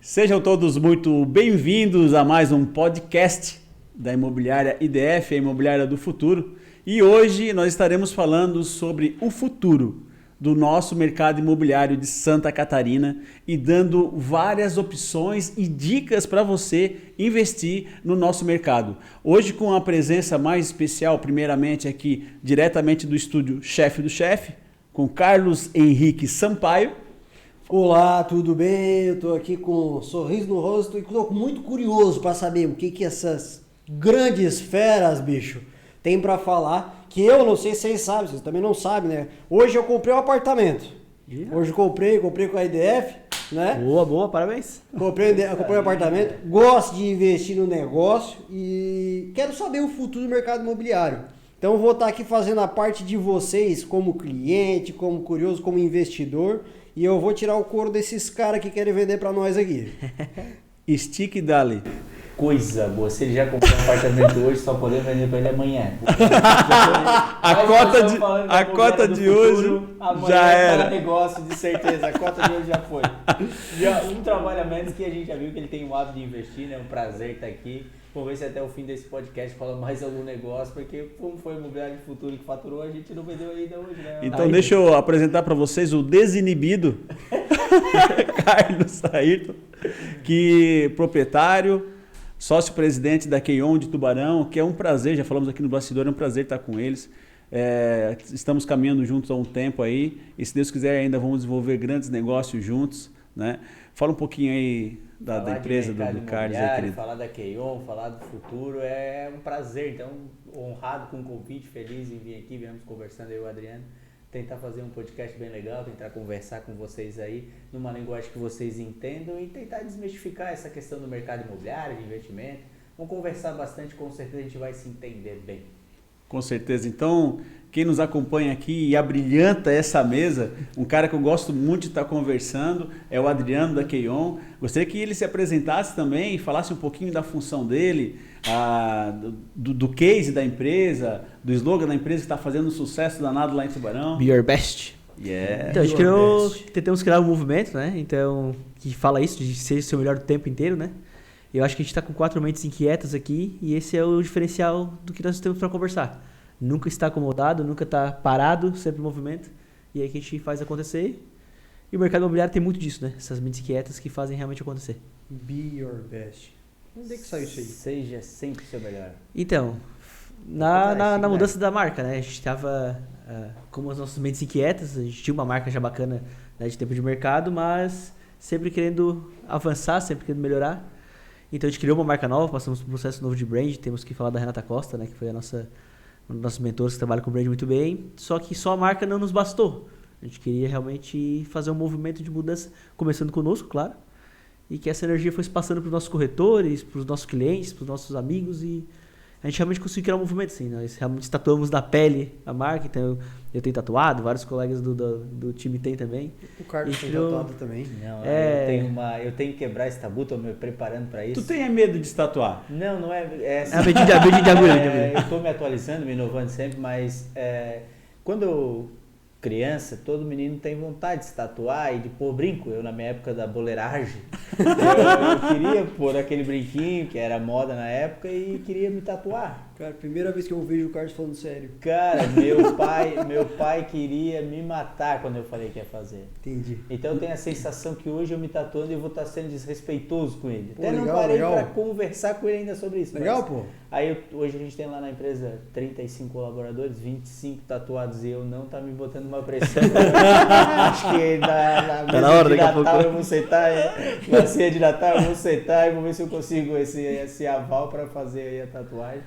Sejam todos muito bem-vindos a mais um podcast da Imobiliária IDF, a Imobiliária do Futuro. E hoje nós estaremos falando sobre o futuro do nosso mercado imobiliário de Santa Catarina e dando várias opções e dicas para você investir no nosso mercado. Hoje com a presença mais especial, primeiramente aqui diretamente do estúdio Chefe do Chefe, com Carlos Henrique Sampaio. Olá, tudo bem? Eu estou aqui com um sorriso no rosto e estou muito curioso para saber o que essas grandes feras, bicho, tem para falar, que eu não sei se vocês sabem, vocês também não sabem, né? Hoje eu comprei um apartamento. Hoje comprei com a IDF, né? Boa, parabéns. Comprei um apartamento, gosto de investir no negócio e quero saber o futuro do mercado imobiliário. Então eu vou estar aqui fazendo a parte de vocês como cliente, como curioso, como investidor. E eu vou tirar o couro desses caras que querem vender pra nós aqui. Stick Dali. Coisa boa. Se ele já comprou um apartamento hoje, só podemos vender pra ele amanhã. A cota de hoje já era. Negócio, de certeza. A cota de hoje já foi. Um trabalho a menos que a gente já viu que ele tem o hábito de investir, né? Um prazer estar aqui. Vamos ver se até o fim desse podcast fala mais algum negócio, porque como foi o Imobiliário do Futuro que faturou, a gente não vendeu ainda hoje, né? Então deixa eu apresentar para vocês o desinibido Carlos Ayrton, que proprietário, sócio-presidente da Keion de Tubarão, que é um prazer, já falamos aqui no bastidor, é um prazer estar com eles. Estamos caminhando juntos há um tempo aí, e se Deus quiser ainda vamos desenvolver grandes negócios juntos, né? Fala um pouquinho aí da empresa do Carlos aí, querido. Falar da Keion, falar do futuro, é um prazer. Então, honrado com o convite, feliz em vir aqui, viemos conversando eu e o Adriano, tentar fazer um podcast bem legal, tentar conversar com vocês aí, numa linguagem que vocês entendam e tentar desmistificar essa questão do mercado imobiliário, de investimento. Vamos conversar bastante, com certeza a gente vai se entender bem. Com certeza. Então, quem nos acompanha aqui e abrilhanta essa mesa, um cara que eu gosto muito de estar conversando, é o Adriano da Keion. Gostaria que ele se apresentasse também e falasse um pouquinho da função dele, do case da empresa, do slogan da empresa que está fazendo um sucesso danado lá em Tubarão. Be your best. Yeah. Então, tentamos criar um movimento, né? Então, que fala isso, de ser o seu melhor o tempo inteiro, né? Eu acho que a gente está com 4 mentes inquietas aqui e esse é o diferencial do que nós temos para conversar. Nunca está acomodado, nunca está parado, sempre em movimento. E aí que a gente faz acontecer. E o mercado imobiliário tem muito disso, né? Essas mentes quietas que fazem realmente acontecer. Be your best. Onde é que saiu isso aí? Seja sempre o seu melhor. Então, na mudança da marca, né? A gente estava como as nossas mentes inquietas, a gente tinha uma marca já bacana, né, de tempo de mercado, mas sempre querendo avançar, sempre querendo melhorar. Então a gente criou uma marca nova, passamos por um processo novo de brand, temos que falar da Renata Costa, né, que foi um dos nossos mentores que trabalha com o brand muito bem, só que só a marca não nos bastou. A gente queria realmente fazer um movimento de mudança, começando conosco, claro, e que essa energia fosse passando para os nossos corretores, para os nossos clientes, para os nossos amigos, e a gente realmente conseguiu criar um movimento assim. Nós realmente tatuamos da pele a marca, então eu tenho tatuado, vários colegas do time têm também. O Carlos tem tatuado também. Não, eu tenho que quebrar esse tabu, estou me preparando para isso. Tu tem medo de se tatuar? Não é assim. Beijinho de agulha. Eu estou me atualizando, me inovando sempre, mas quando eu criança, todo menino tem vontade de se tatuar e de pôr brinco. Eu, na minha época da boleiragem, eu queria pôr aquele brinquinho, que era moda na época, e queria me tatuar. Cara, primeira vez que eu vejo o Carlos falando sério. Cara, meu pai queria me matar quando eu falei que ia fazer. Entendi. Então eu tenho a sensação que hoje eu me tatuando e vou estar sendo desrespeitoso com ele. Pô, até legal, não parei legal. pra conversar com ele ainda sobre isso. Legal, mas pô. Aí hoje a gente tem lá na empresa 35 colaboradores, 25 tatuados e eu não tá me botando uma pressão. Acho que na hora, de daqui a Natal pouco. eu vou sentar, na ceia de Natal eu vou sentar e vou ver se eu consigo esse aval para fazer aí a tatuagem.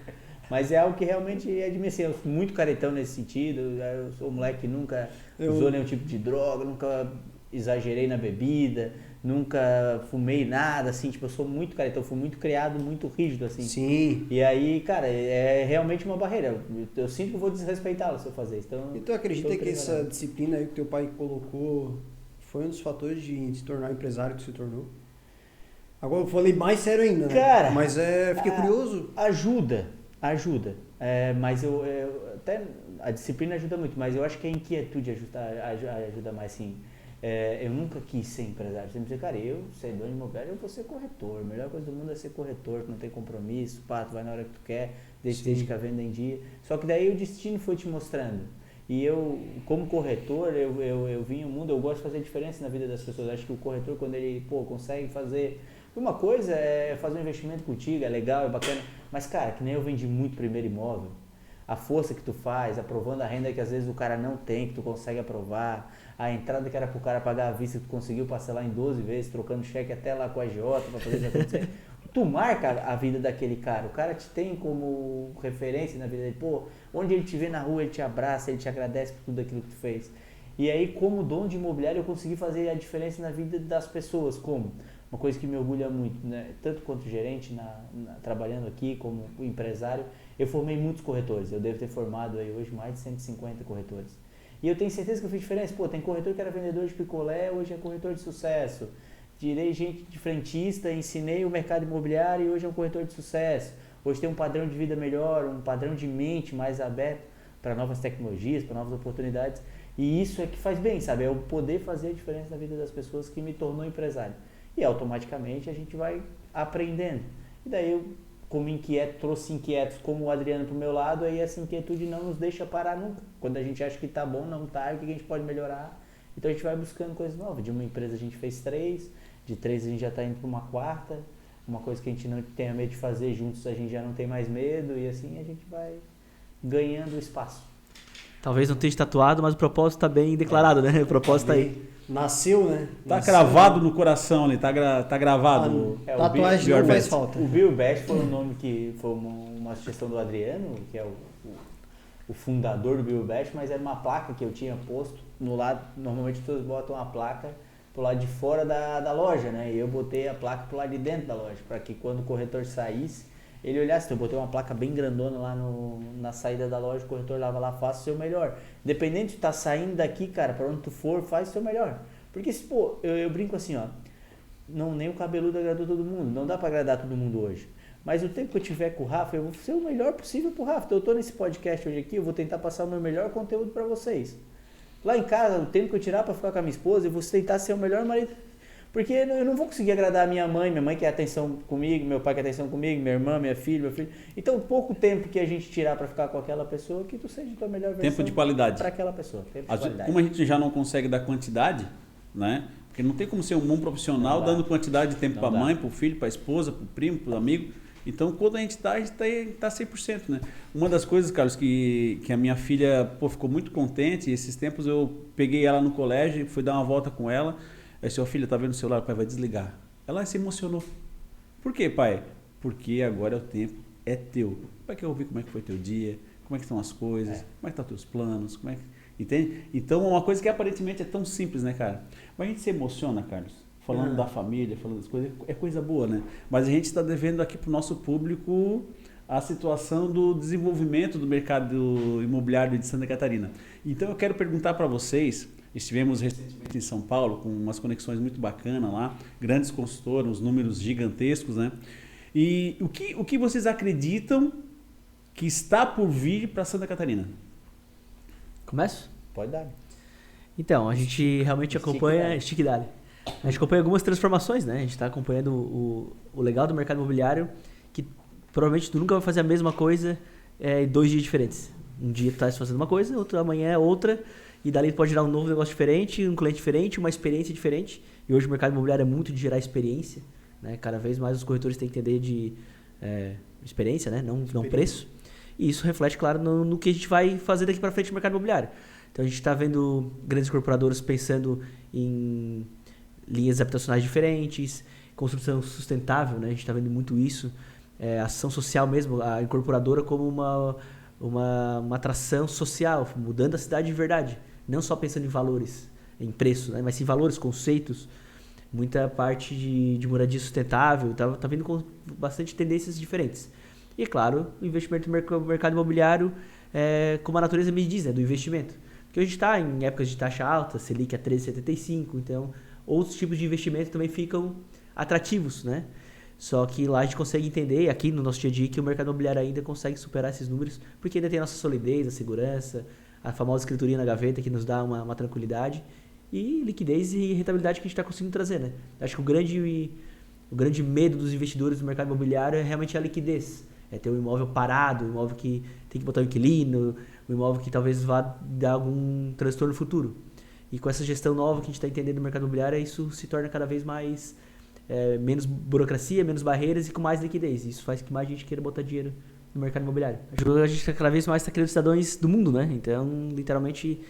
Mas é algo que realmente é de mim, assim, eu sou muito caretão nesse sentido, eu sou um moleque que nunca usou nenhum tipo de droga, nunca exagerei na bebida, nunca fumei nada, assim, tipo, eu sou muito caretão, fui muito criado, muito rígido, assim. Sim. E aí, cara, é realmente uma barreira, eu sinto que vou desrespeitá-lo se eu fazer isso. Então, E tu acredita que essa disciplina aí que teu pai colocou foi um dos fatores de se tornar o empresário que se tornou? Agora eu falei mais sério ainda, né? Cara, mas fiquei curioso. Ajuda. Mas eu até a disciplina ajuda muito, mas eu acho que a inquietude ajuda mais, sim. eu nunca quis ser empresário. Sempre disse, cara, eu ser dono de imobiliário, eu vou ser corretor. A melhor coisa do mundo é ser corretor, que não tem compromisso, pá, tu vai na hora que tu quer, desde que a venda em dia. Só que daí o destino foi te mostrando. E eu, como corretor, eu vim ao mundo, eu gosto de fazer diferença na vida das pessoas. Acho que o corretor, quando ele, consegue fazer... Uma coisa é fazer um investimento contigo, é legal, é bacana. Mas, cara, que nem eu vendi muito primeiro imóvel. A força que tu faz, aprovando a renda que às vezes o cara não tem, que tu consegue aprovar. A entrada que era pro cara pagar à vista, que tu conseguiu parcelar em 12 vezes, trocando cheque até lá com a agiota para fazer isso acontecer. Tu marca a vida daquele cara. O cara te tem como referência na vida dele. Onde ele te vê na rua, ele te abraça, ele te agradece por tudo aquilo que tu fez. E aí, como dono de imobiliário, eu consegui fazer a diferença na vida das pessoas. Como? Uma coisa que me orgulha muito, né? Tanto quanto gerente, trabalhando aqui, como empresário, eu formei muitos corretores. Eu devo ter formado aí hoje mais de 150 corretores. E eu tenho certeza que eu fiz diferença. Tem corretor que era vendedor de picolé, hoje é corretor de sucesso. Tirei gente de frentista, ensinei o mercado imobiliário e hoje é um corretor de sucesso. Hoje tem um padrão de vida melhor, um padrão de mente mais aberto para novas tecnologias, para novas oportunidades. E isso é que faz bem, sabe? É o poder fazer a diferença na vida das pessoas que me tornou empresário. E automaticamente a gente vai aprendendo. E daí eu, como inquieto, trouxe inquietos como o Adriano para o meu lado, aí essa inquietude não nos deixa parar nunca. Quando a gente acha que está bom, não está, e o que a gente pode melhorar. Então a gente vai buscando coisas novas. De uma empresa a gente fez 3, de 3 a gente já está indo para uma 4ª. Uma coisa que a gente não tenha medo de fazer juntos, a gente já não tem mais medo, e assim a gente vai ganhando espaço. Talvez não esteja tatuado, mas o propósito está bem declarado, né? O propósito está aí. Nasceu, né? Tá gravado no coração ali, tá gravado. Tatuagem não faz falta. O Bill Best foi um nome que foi uma sugestão do Adriano, que é o fundador do Bill Best, mas era uma placa que eu tinha posto no lado. Normalmente todos botam a placa pro lado de fora da loja, né? E eu botei a placa pro lado de dentro da loja, para que quando o corretor saísse, ele olhasse. Então eu botei uma placa bem grandona lá na saída da loja, o corretor lava lá, faça o seu melhor. Independente de estar saindo daqui, cara, para onde tu for, faz o seu melhor. Porque, eu brinco assim, ó, nem o cabeludo agradou todo mundo, não dá para agradar todo mundo hoje. Mas o tempo que eu tiver com o Rafa, eu vou ser o melhor possível pro Rafa. Então eu tô nesse podcast hoje aqui, eu vou tentar passar o meu melhor conteúdo para vocês. Lá em casa, o tempo que eu tirar para ficar com a minha esposa, eu vou tentar ser o melhor marido. Porque eu não vou conseguir agradar a minha mãe quer atenção comigo, meu pai quer atenção comigo, minha irmã, minha filha, meu filho. Então, pouco tempo que a gente tirar para ficar com aquela pessoa, que tu seja a tua melhor versão. Tempo de qualidade. Para aquela pessoa. Tempo de qualidade. Como a gente já não consegue dar quantidade, né? Porque não tem como ser um bom profissional dando quantidade de tempo para a mãe, para o filho, para a esposa, para o primo, para o amigo. Então, quando a gente tá 100%, né? Uma das coisas, Carlos, que a minha filha ficou muito contente, e esses tempos eu peguei ela no colégio, fui dar uma volta com ela. Aí, sua filha tá vendo o celular, pai, vai desligar. Ela se emocionou. Por quê, pai? Porque agora o tempo é teu. Pai quer ouvir como é que foi teu dia, como é que estão as coisas, como é que estão teus planos, como é que... Entende? Então, uma coisa que aparentemente é tão simples, né, cara? Mas a gente se emociona, Carlos, falando da família, falando das coisas, é coisa boa, né? Mas a gente está devendo aqui pro nosso público a situação do desenvolvimento do mercado imobiliário de Santa Catarina. Então, eu quero perguntar para vocês... Estivemos recentemente em São Paulo com umas conexões muito bacanas lá, grandes consultores, uns números gigantescos, né? E o que vocês acreditam que está por vir para Santa Catarina? Começo? Pode dar. Então, a gente realmente acompanha... Stickdale. A gente acompanha algumas transformações, né? A gente está acompanhando o legal do mercado imobiliário, que provavelmente tu nunca vai fazer a mesma coisa em 2 dias diferentes. Um dia tu está fazendo uma coisa, outro amanhã é outra... E dali pode gerar um novo negócio diferente, um cliente diferente, uma experiência diferente. E hoje o mercado imobiliário é muito de gerar experiência, né? Cada vez mais os corretores têm que entender de experiência, né? Não preço. E isso reflete, claro, no que a gente vai fazer daqui para frente no mercado imobiliário. Então a gente está vendo grandes incorporadoras pensando em linhas habitacionais diferentes, construção sustentável, né? A gente está vendo muito isso. Ação social mesmo, a incorporadora como uma atração social, mudando a cidade de verdade. Não só pensando em valores, em preço, né? Mas sim valores, conceitos, muita parte de moradia sustentável, tá vindo com bastante tendências diferentes. E, claro, o investimento no mercado imobiliário, como a natureza me diz, né? Do investimento. Porque a gente está em épocas de taxa alta, Selic a 13,75, então outros tipos de investimento também ficam atrativos, né? Só que lá a gente consegue entender, aqui no nosso dia a dia, que o mercado imobiliário ainda consegue superar esses números, porque ainda tem a nossa solidez, a segurança, a famosa escriturinha na gaveta que nos dá uma tranquilidade. e liquidez e rentabilidade que a gente está conseguindo trazer, né? Acho que o grande medo dos investidores do mercado imobiliário é realmente a liquidez. É ter um imóvel parado, um imóvel que tem que botar um inquilino, um imóvel que talvez vá dar algum transtorno futuro. E com essa gestão nova que a gente está entendendo do mercado imobiliário, isso se torna cada vez mais menos burocracia, menos barreiras e com mais liquidez. Isso faz que mais gente queira botar dinheiro no mercado imobiliário. A gente cada vez mais está criando cidadãos do mundo, né? Então, literalmente,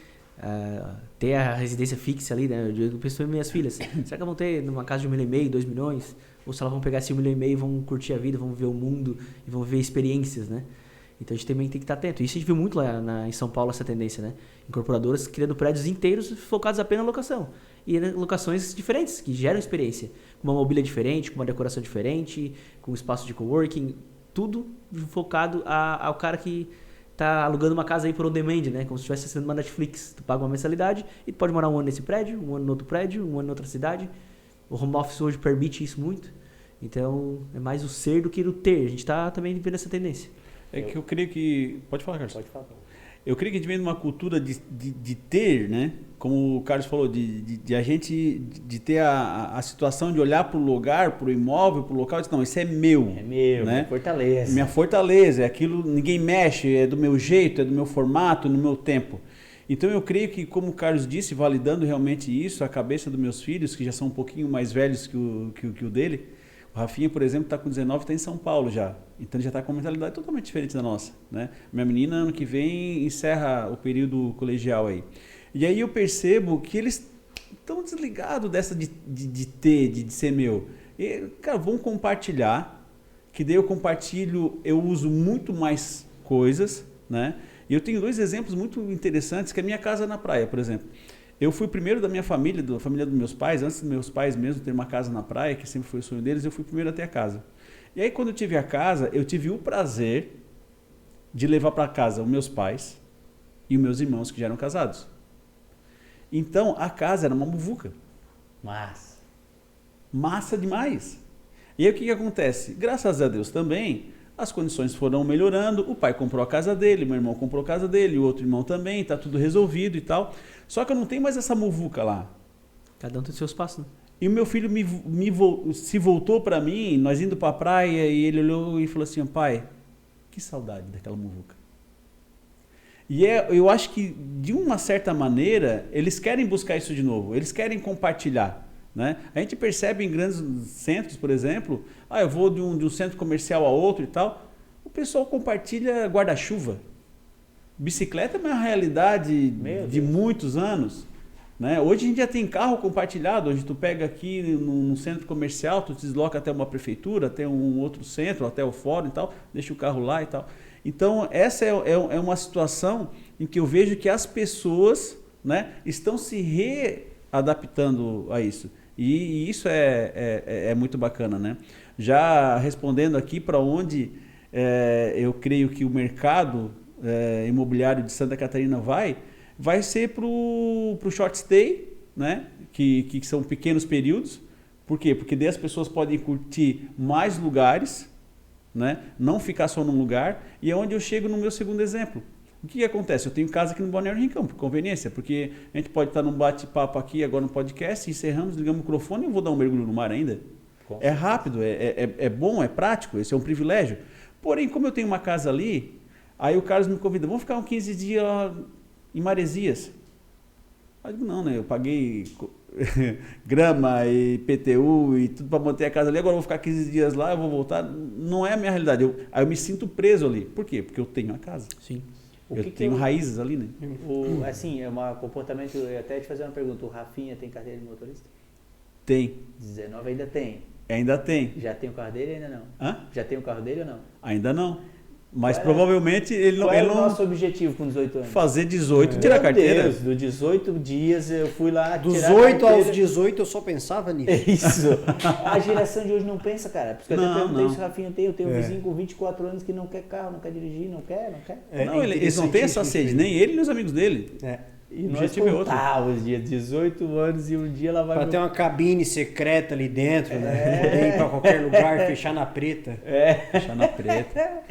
ter a residência fixa ali, né? Eu penso em minhas filhas. Será que elas vão ter numa casa de 1,5 milhão, 2 milhões? Ou se elas vão pegar esse 1,5 milhão e vão curtir a vida, vão ver o mundo e vão ver experiências, né? Então a gente também tem que estar atento. Isso a gente viu muito lá em São Paulo, essa tendência, né? Incorporadoras criando prédios inteiros focados apenas na locação. E locações diferentes, que geram experiência. Com uma mobília diferente, com uma decoração diferente, com um espaço de coworking, tudo focado ao cara que tá alugando uma casa aí por on demand, né? Como se estivesse assinando uma Netflix. Tu paga uma mensalidade e tu pode morar um ano nesse prédio, um ano no outro prédio, um ano em outra cidade. O home office hoje permite isso muito. Então, é mais o ser do que o ter. A gente está também vendo essa tendência. É que eu creio que... Pode falar, Carlos. Pode falar. Eu creio que a gente vem de uma cultura de ter, né? Como o Carlos falou, de a gente de ter a situação de olhar para o lugar, para o imóvel, para o local e dizer, não, isso é meu. É meu, né? minha fortaleza. Minha fortaleza, é aquilo, ninguém mexe, é do meu jeito, é do meu formato, no meu tempo. Então eu creio que, como o Carlos disse, validando realmente isso, a cabeça dos meus filhos, que já são um pouquinho mais velhos que o dele, o Rafinha, por exemplo, está com 19 e está em São Paulo já. Então ele já está com uma mentalidade totalmente diferente da nossa, né? Minha menina, ano que vem, encerra o período colegial aí. E aí eu percebo que eles estão desligados dessa de ter, de ser meu. E, cara, vão compartilhar, que daí eu compartilho, eu uso muito mais coisas, né? E eu tenho 2 exemplos muito interessantes, que é a minha casa na praia, por exemplo. Eu fui o primeiro da minha família, da família dos meus pais, antes dos meus pais mesmo ter uma casa na praia, que sempre foi o sonho deles, eu fui o primeiro a ter a casa. E aí quando eu tive a casa, eu tive o prazer de levar para casa os meus pais e os meus irmãos que já eram casados. Então a casa era uma muvuca. Massa demais. E aí o que acontece? Graças a Deus também, as condições foram melhorando, o pai comprou a casa dele, meu irmão comprou a casa dele, o outro irmão também, está tudo resolvido e tal. Só que eu não tenho mais essa muvuca lá. Cada um tem seu espaço, né? E o meu filho se voltou para mim, nós indo para a praia, e ele olhou e falou assim, pai, que saudade daquela muvuca. E eu acho que, de uma certa maneira, eles querem buscar isso de novo, eles querem compartilhar. Né? A gente percebe em grandes centros, por exemplo, eu vou de um centro comercial a outro e tal, o pessoal compartilha guarda-chuva. Bicicleta é uma realidade de muitos anos. Né? Hoje a gente já tem carro compartilhado, hoje tu pega aqui num centro comercial, tu te desloca até uma prefeitura, até um outro centro, até o fórum e tal, deixa o carro lá e tal. Então essa é uma situação em que eu vejo que as pessoas, né, estão se readaptando a isso. E isso é muito bacana, né? Já respondendo aqui para onde eu creio que o mercado imobiliário de Santa Catarina vai ser para o short stay, né? Que são pequenos períodos. Por quê? Porque daí as pessoas podem curtir mais lugares, né? Não ficar só num lugar. E é onde eu chego no meu segundo exemplo. O que acontece? Eu tenho casa aqui no Balneário Rincão, por conveniência, porque a gente pode estar num bate-papo aqui agora no podcast, encerramos, ligamos o microfone e eu vou dar um mergulho no mar ainda. É rápido, é bom, é prático, esse é um privilégio. Porém, como eu tenho uma casa ali, aí o Carlos me convida, vamos ficar uns 15 dias em Maresias. Eu digo, não, né? Eu paguei grama e PTU e tudo para manter a casa ali, agora eu vou ficar 15 dias lá, eu vou voltar. Não é a minha realidade. Aí eu me sinto preso ali. Por quê? Porque eu tenho a casa. Sim. Eu tenho raízes ali, né? Assim, é um comportamento... Eu até te fazer uma pergunta. O Rafinha tem carteira de motorista? Tem. 19 ainda tem. Ainda tem. Já tem o carro dele ou ainda não? Hã? Já tem o carro dele ou não? Ainda não. Mas provavelmente ele não... Qual é o nosso objetivo com 18 anos? Fazer 18 e tirar a carteira. Deus, dos 18 dias eu fui lá Dos tirar 8 a aos 18 eu só pensava nisso. É isso. A geração de hoje não pensa, cara. Porque eu até perguntei se o Rafinha tem. Eu tenho um vizinho com 24 anos que não quer carro, não quer dirigir, não quer. Não, eles não têm essa sede, nem ele nem os amigos dele. E O nós objetivo é outro. os dias 18 anos e um dia ela vai... Pra ter uma cabine secreta ali dentro, né? Poder ir pra qualquer lugar, fechar na preta. Fechar na preta.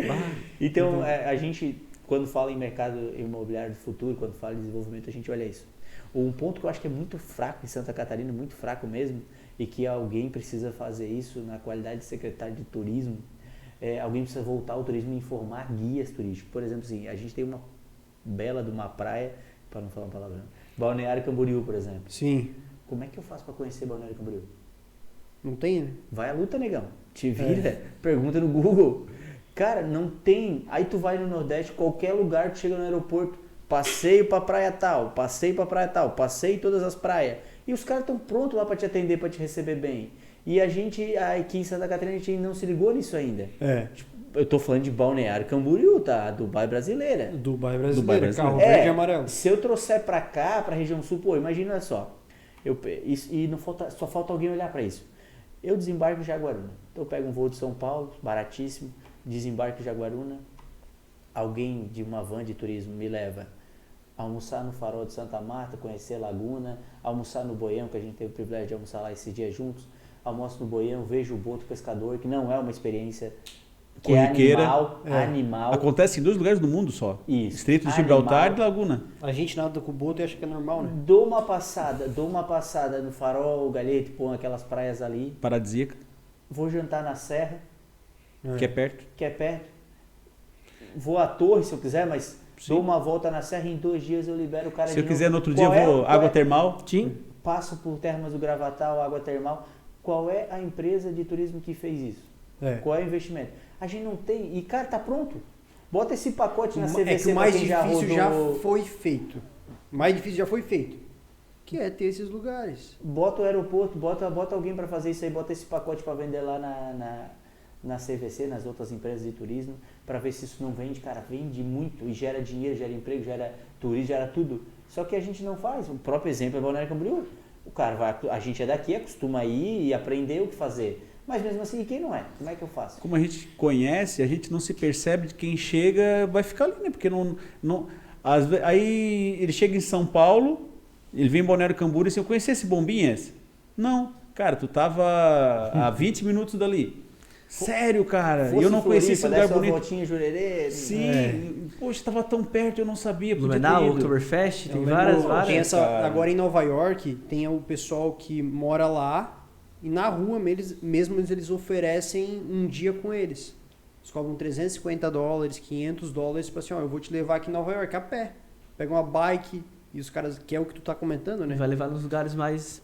Então, a gente, quando fala em mercado imobiliário do futuro, quando fala em desenvolvimento, a gente olha isso. Um ponto que eu acho que é muito fraco em Santa Catarina, muito fraco mesmo, e que alguém precisa fazer isso na qualidade de secretário de turismo, alguém precisa voltar ao turismo e informar guias turísticos. Por exemplo, assim, a gente tem uma bela de uma praia, para não falar uma palavra, Balneário Camboriú, por exemplo. Sim. Como é que eu faço para conhecer Balneário Camboriú? Não tem, né? Vai à luta, negão. Te vira, pergunta no Google. Cara, não tem. Aí tu vai no Nordeste, qualquer lugar, tu chega no aeroporto, passeio pra praia tal, passeio pra praia tal, passeio em todas as praias. E os caras estão prontos lá pra te atender, pra te receber bem. E a gente, aqui em Santa Catarina, a gente não se ligou nisso ainda. Eu tô falando de Balneário Camboriú, tá? Dubai brasileira. Dubai brasileira, Dubai brasileira. carro verde e amarelo. Se eu trouxer pra cá, pra região sul, pô, imagina só. E não falta, só falta alguém olhar pra isso. Eu desembarco em Jaguaruna. Então eu pego um voo de São Paulo, baratíssimo, desembarco em Jaguaruna. Alguém de uma van de turismo me leva a almoçar no Farol de Santa Marta, conhecer a Laguna, almoçar no Boião, que a gente teve o privilégio de almoçar lá esses dias juntos. Almoço no Boião, vejo o boto pescador, que não é uma experiência que Corriqueira. é animal. Acontece em 2 lugares do mundo só. Isso. Estreito de Gibraltar e Laguna. A gente nada com o boto e acha que é normal, né? Dou uma passada no Farol, Galhete, pô, aquelas praias ali. Paradisíaca, Vou jantar na Serra, que é perto. que é perto. Vou à Torre, se eu quiser, mas Sim. dou uma volta na Serra e em 2 dias eu libero o cara Se de eu quiser, no novo. outro dia, eu vou água termal. Sim. Passo por Termas do Gravatal, água termal. Qual é a empresa de turismo que fez isso? Qual é o investimento? A gente não tem. E, cara, tá pronto. Bota esse pacote na CVC É que o mais pra quem difícil já rodou. já foi feito. O mais difícil já foi feito. Que é ter esses lugares. Bota o aeroporto, bota alguém para fazer isso aí, bota esse pacote para vender lá na CVC, nas outras empresas de turismo, para ver se isso não vende. Cara, vende muito e gera dinheiro, gera emprego, gera turismo, gera tudo. Só que a gente não faz. O próprio exemplo é Balneário Camboriú. O cara vai, a gente é daqui, acostuma a ir e aprender o que fazer. Mas mesmo assim, e quem não é? Como é que eu faço? Como a gente conhece, a gente não se percebe de quem chega, vai ficar ali, né? Porque aí ele chega em São Paulo, ele vem em Balneário Camboriú e assim, eu conheci esse Bombinhas? Não. Cara, tu tava a 20 minutos dali. Sério, cara? Fosse Eu não conhecia esse Floripa, lugar desse uma bonito. voltinha em Jurerê. Sim. Poxa, estava tão perto, eu não sabia. Podia ter Blumenau, ido. Oktoberfest, tem Eu várias. lembro, tem essa, cara. agora em Nova York, tem o pessoal que mora lá e na rua mesmo eles oferecem um dia com eles. Eles cobram $350, $500 para assim, ó, eu vou te levar aqui em Nova York a pé. Pega uma bike e os caras, que é o que tu tá comentando, né? Vai levar nos lugares mais...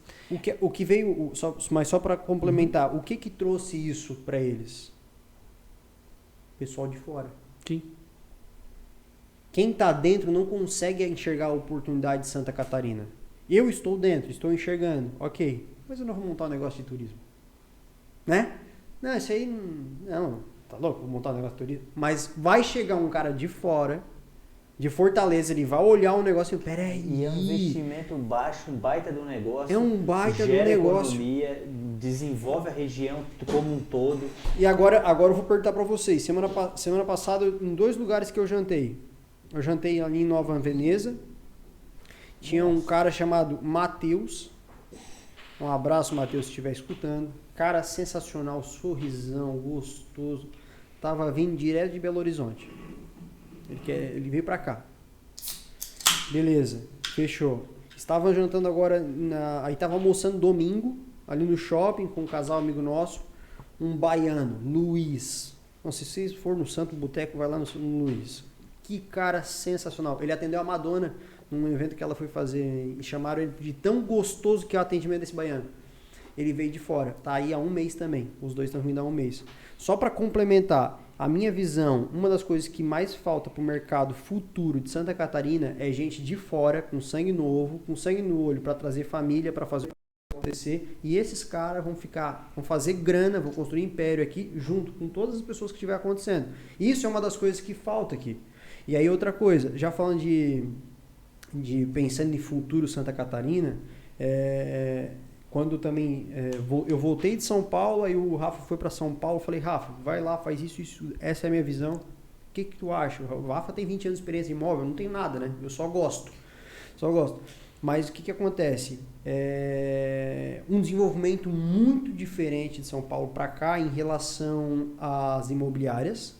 O que veio, mas só para complementar, o que trouxe isso para eles? Pessoal de fora. Sim. Quem está dentro não consegue enxergar a oportunidade de Santa Catarina. Eu estou dentro, estou enxergando, ok. Mas eu não vou montar um negócio de turismo. Né? Não, isso aí não, tá louco, vou montar um negócio de turismo. Mas vai chegar um cara de fora, de Fortaleza, ele vai olhar um negócio e peraí. E é um investimento baixo, um baita do negócio. É um baita do gera negócio. economia, desenvolve a região como um todo. E agora eu vou perguntar para vocês. Semana passada, em 2 lugares que eu jantei. Eu jantei ali em Nova Veneza. Tinha um cara chamado Matheus. Um abraço, Matheus, se estiver escutando. Cara sensacional, sorrisão, gostoso. Tava vindo direto de Belo Horizonte. Ele veio pra cá. Beleza, fechou. Estava jantando agora, aí tava almoçando domingo, ali no shopping, com um casal amigo nosso. Um baiano, Luiz. Não sei se vocês for no Santo Boteco, vai lá no Luiz. Que cara sensacional. Ele atendeu a Madonna num evento que ela foi fazer e chamaram ele de tão gostoso que é o atendimento desse baiano. Ele veio de fora, tá aí há 1 mês também. Os dois estão vindo há 1 mês. Só para complementar, a minha visão, uma das coisas que mais falta para o mercado futuro de Santa Catarina é gente de fora, com sangue novo, com sangue no olho, para trazer família, para fazer acontecer. E esses caras vão fazer grana, vão construir império aqui, junto com todas as pessoas que estiver acontecendo. Isso é uma das coisas que falta aqui. E aí outra coisa, já falando de pensando em futuro Santa Catarina, quando também eu voltei de São Paulo, aí o Rafa foi para São Paulo, eu falei, Rafa, vai lá, faz isso, essa é a minha visão. O que tu acha? O Rafa tem 20 anos de experiência em imóvel, eu não tenho nada, né? Eu só gosto. Mas o que acontece? Um desenvolvimento muito diferente de São Paulo para cá em relação às imobiliárias,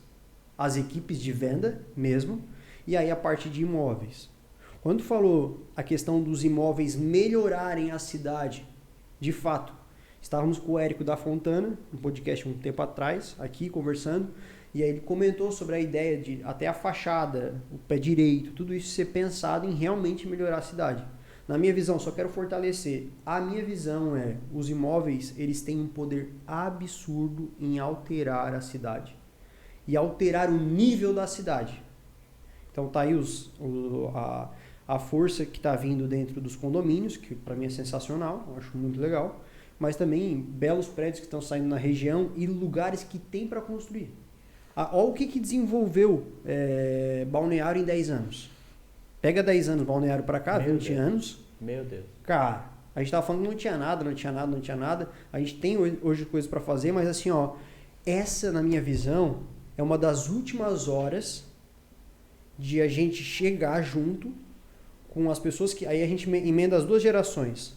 às equipes de venda mesmo, e aí a parte de imóveis. Quando falou a questão dos imóveis melhorarem a cidade, de fato, estávamos com o Érico da Fontana, um podcast um tempo atrás, aqui conversando, e aí ele comentou sobre a ideia de até a fachada, o pé direito, tudo isso ser pensado em realmente melhorar a cidade. Na minha visão, só quero fortalecer, a minha visão é, os imóveis, eles têm um poder absurdo em alterar a cidade. E alterar o nível da cidade. Então tá aí a força que está vindo dentro dos condomínios, que para mim é sensacional, eu acho muito legal, mas também belos prédios que estão saindo na região e lugares que tem para construir. Olha o que desenvolveu Balneário em 10 anos. Pega 10 anos Balneário para cá, 20 anos. Meu Deus. Cara, a gente tava falando que não tinha nada. A gente tem hoje coisas para fazer, mas assim, ó, essa, na minha visão, é uma das últimas horas de a gente chegar junto com as pessoas que... Aí a gente emenda as 2 gerações,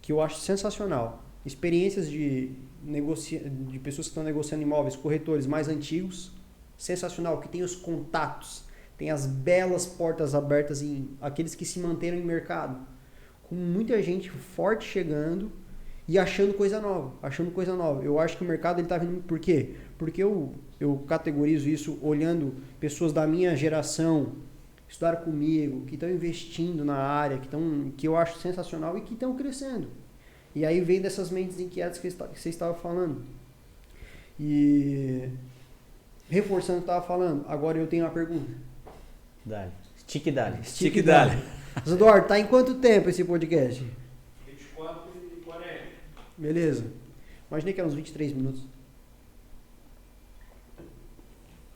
que eu acho sensacional. Experiências de pessoas que estão negociando imóveis, corretores mais antigos, sensacional, que tem os contatos, tem as belas portas abertas em aqueles que se manteram em mercado, com muita gente forte chegando e achando coisa nova. Eu acho que o mercado ele tá vindo... Por quê? Porque eu categorizo isso olhando pessoas da minha geração, estudaram comigo, que estão investindo na área, que eu acho sensacional e que estão crescendo. E aí vem dessas mentes inquietas que você estava falando. E reforçando o que eu estava falando, agora eu tenho uma pergunta. Dale. Stick Dale. Eduardo, tá em quanto tempo esse podcast? 24 e 40. Beleza. Imaginei que eram uns 23 minutos.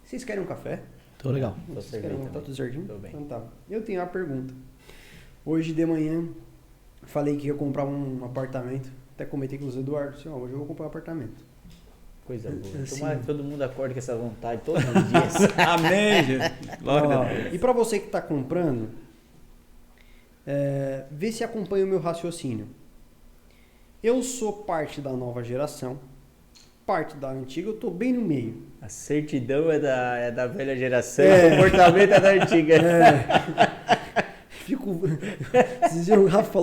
Vocês querem um café? Tô legal. Vocês querem tá tudo certinho? Tô bem. Então tá. Eu tenho uma pergunta. Hoje de manhã, falei que ia comprar um apartamento. Até comentei com o Eduardo, assim, ó, hoje eu vou comprar um apartamento. Coisa boa. Assim, Tomara que todo mundo acorde com essa vontade todos os dias. Amém, gente. Glória a Deus. E para você que está comprando, vê se acompanha o meu raciocínio. Eu sou parte da nova geração, parte da antiga, eu estou bem no meio. A certidão é da velha geração, o comportamento é da antiga. Esses dias o Rafa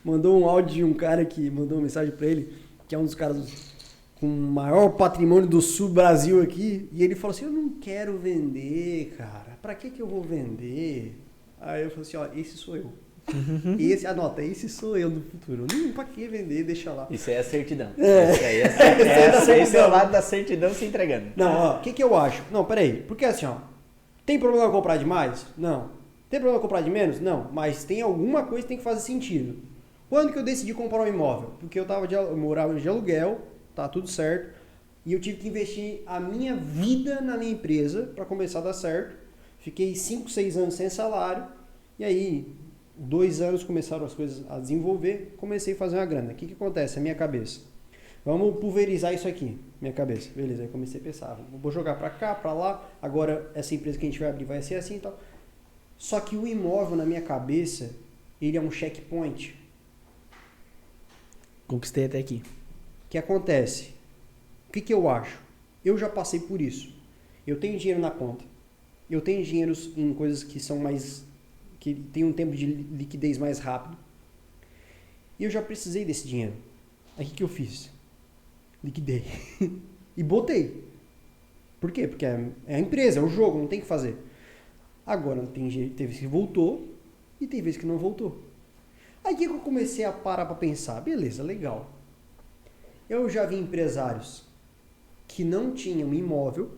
mandou um áudio de um cara que mandou uma mensagem para ele, que é um dos caras com o maior patrimônio do sul Brasil aqui, e ele falou assim, eu não quero vender, cara, pra que eu vou vender? Aí eu falei assim, ó, esse sou eu. Esse sou eu no futuro. Pra que vender, deixa lá. Isso aí é a certidão. Esse é o lado da certidão se entregando. Não, ó, o que eu acho? Não, peraí, porque assim, ó, tem problema comprar demais? Não. Tem problema comprar de menos? Não, mas tem alguma coisa que tem que fazer sentido. Quando que eu decidi comprar um imóvel? Porque eu morava de aluguel, tá tudo certo, e eu tive que investir a minha vida na minha empresa para começar a dar certo. Fiquei 5, 6 anos sem salário, e aí 2 anos começaram as coisas a desenvolver, comecei a fazer uma grana. O que acontece? A minha cabeça. Vamos pulverizar isso aqui, minha cabeça. Beleza, aí comecei a pensar, vou jogar para cá, para lá, agora essa empresa que a gente vai abrir vai ser assim e tal. Só que o imóvel na minha cabeça, ele é um checkpoint. Conquistei até aqui. O que acontece? O que eu acho? Eu já passei por isso. Eu tenho dinheiro na conta. Eu tenho dinheiro em coisas que são mais... que tem um tempo de liquidez mais rápido. E eu já precisei desse dinheiro. Aí o que eu fiz? Liquidei. E botei. Por quê? Porque é a empresa, é o jogo, não tem o que fazer. Agora, teve vezes que voltou e tem vezes que não voltou. Aí que eu comecei a parar para pensar, beleza, legal. Eu já vi empresários que não tinham imóvel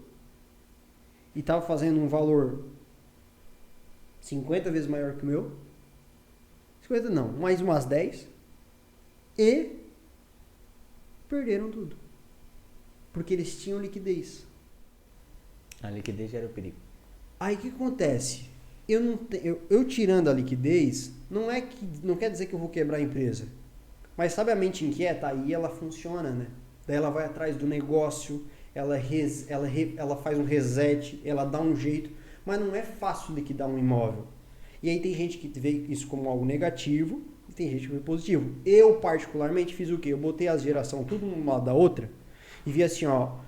e estavam fazendo um valor 50 vezes maior que o meu. 50 não, mais umas 10. E perderam tudo. Porque eles tinham liquidez. A liquidez já era o perigo. Aí o que acontece? Eu tirando a liquidez, não quer dizer que eu vou quebrar a empresa. Mas sabe a mente inquieta? Aí ela funciona, né? Daí ela vai atrás do negócio, ela faz um reset, ela dá um jeito. Mas não é fácil liquidar um imóvel. E aí tem gente que vê isso como algo negativo e tem gente que vê positivo. Eu, particularmente, fiz o quê? Eu botei as gerações tudo uma lado da outra e vi assim, ó,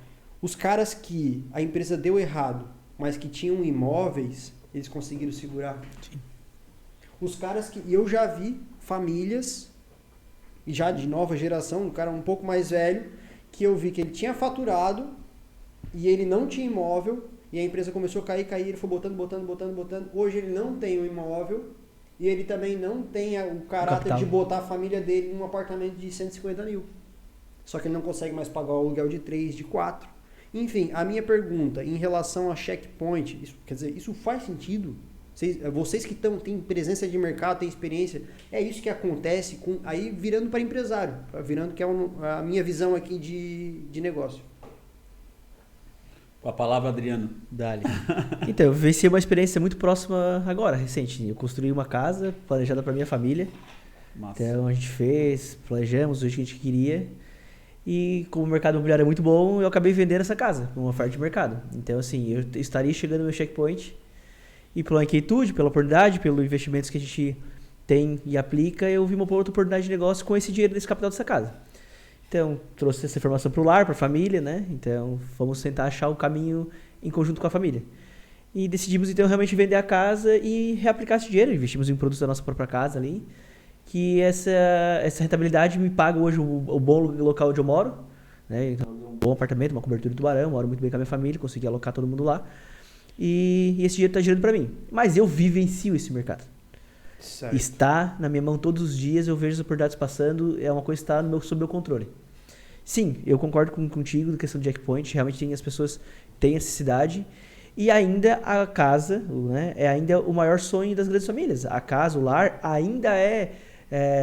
os caras que a empresa deu errado, mas que tinham imóveis, eles conseguiram segurar. Sim. Os caras que eu já vi famílias, e já de nova geração, um cara um pouco mais velho, que eu vi que ele tinha faturado e ele não tinha imóvel, e a empresa começou a cair, ele foi botando. Hoje ele não tem um imóvel e ele também não tem o caráter de botar a família dele num apartamento de 150 mil. Só que ele não consegue mais pagar o aluguel de 3, de 4. Enfim, a minha pergunta em relação a checkpoint, quer dizer, isso faz sentido? Vocês que têm presença de mercado, têm experiência, é isso que acontece aí virando para empresário, virando que é a minha visão aqui de negócio. Com a palavra, Adriano. Dali. Então, eu vivenciei uma experiência muito próxima agora, recente. Eu construí uma casa planejada para minha família. Massa. Então a gente planejamos o que a gente queria. E como o mercado imobiliário é muito bom, eu acabei vendendo essa casa, com uma oferta de mercado. Então, assim, eu estaria chegando no meu checkpoint. E pela inquietude, pela oportunidade, pelos investimentos que a gente tem e aplica, eu vi uma outra oportunidade de negócio com esse dinheiro desse capital dessa casa. Então, trouxe essa informação para o lar, para a família, né? Então, vamos tentar achar o caminho em conjunto com a família. E decidimos, então, realmente vender a casa e reaplicar esse dinheiro. Investimos em produtos da nossa própria casa ali, que essa rentabilidade me paga hoje o bom local onde eu moro, né? Então, um bom apartamento, uma cobertura de tubarão, moro muito bem com a minha família, consegui alocar todo mundo lá. E esse dinheiro está girando para mim. Mas eu vivencio esse mercado. Certo. Está na minha mão todos os dias, eu vejo as oportunidades passando, é uma coisa que está sob meu controle. Sim, eu concordo contigo na questão do checkpoint, realmente as pessoas têm necessidade. E ainda a casa, né, é ainda o maior sonho das grandes famílias. A casa, o lar, ainda é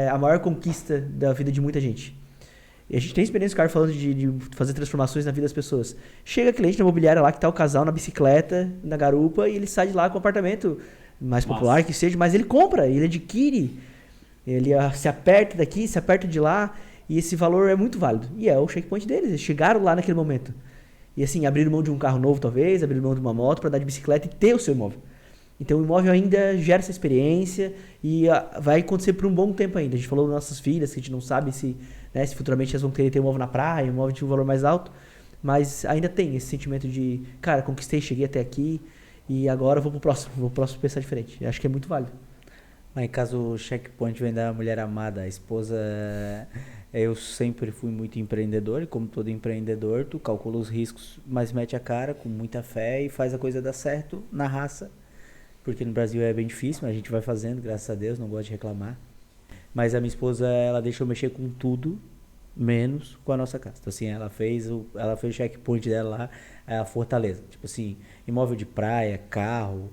a maior conquista da vida de muita gente. E a gente tem experiência, cara, falando de fazer transformações na vida das pessoas. Chega cliente na imobiliária lá, que tá o casal na bicicleta, na garupa, e ele sai de lá com um apartamento mais popular que seja, mas ele compra, ele adquire, ele se aperta daqui, se aperta de lá, e esse valor é muito válido. E é o checkpoint deles, eles chegaram lá naquele momento. E assim, abriram mão de um carro novo talvez, abriram mão de uma moto para andar de bicicleta e ter o seu imóvel. Então o imóvel ainda gera essa experiência e vai acontecer por um bom tempo ainda. A gente falou das nossas filhas, que a gente não sabe se futuramente elas vão ter um imóvel na praia, um imóvel de um valor mais alto, mas ainda tem esse sentimento de, cara, conquistei, cheguei até aqui e agora vou pro próximo pensar diferente. Eu acho que é muito válido. Mas em caso o checkpoint vem da mulher amada, a esposa... Eu sempre fui muito empreendedor e como todo empreendedor, tu calcula os riscos, mas mete a cara com muita fé e faz a coisa dar certo na raça. Porque no Brasil é bem difícil, mas a gente vai fazendo, graças a Deus, não gosto de reclamar. Mas a minha esposa, ela deixa eu mexer com tudo, menos com a nossa casa. Então assim, ela fez o checkpoint dela lá, a Fortaleza. Tipo assim, imóvel de praia, carro,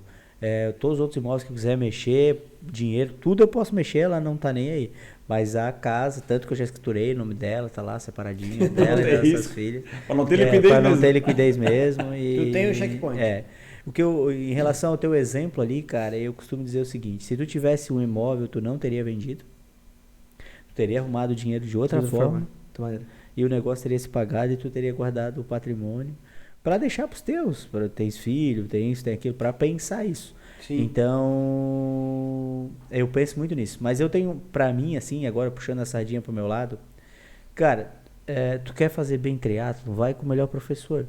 todos os outros imóveis que eu quiser mexer, dinheiro, tudo eu posso mexer, ela não tá nem aí. Mas a casa, tanto que eu já escriturei o nome dela, tá lá separadinho, dela e das suas filhas. Pra não ter liquidez mesmo. Pra não ter liquidez mesmo. E, Tu tem o checkpoint. Em relação ao teu exemplo ali, cara, eu costumo dizer o seguinte, se tu tivesse um imóvel, tu não teria vendido, tu teria arrumado o dinheiro de outra forma e o negócio teria se pagado e tu teria guardado o patrimônio para deixar pros teus, para ter filho, tem isso, tem aquilo, para pensar isso. Sim. Então, eu penso muito nisso. Mas eu tenho, pra mim, assim, agora puxando a sardinha pro meu lado, cara, tu quer fazer bem triatlo, vai com o melhor professor.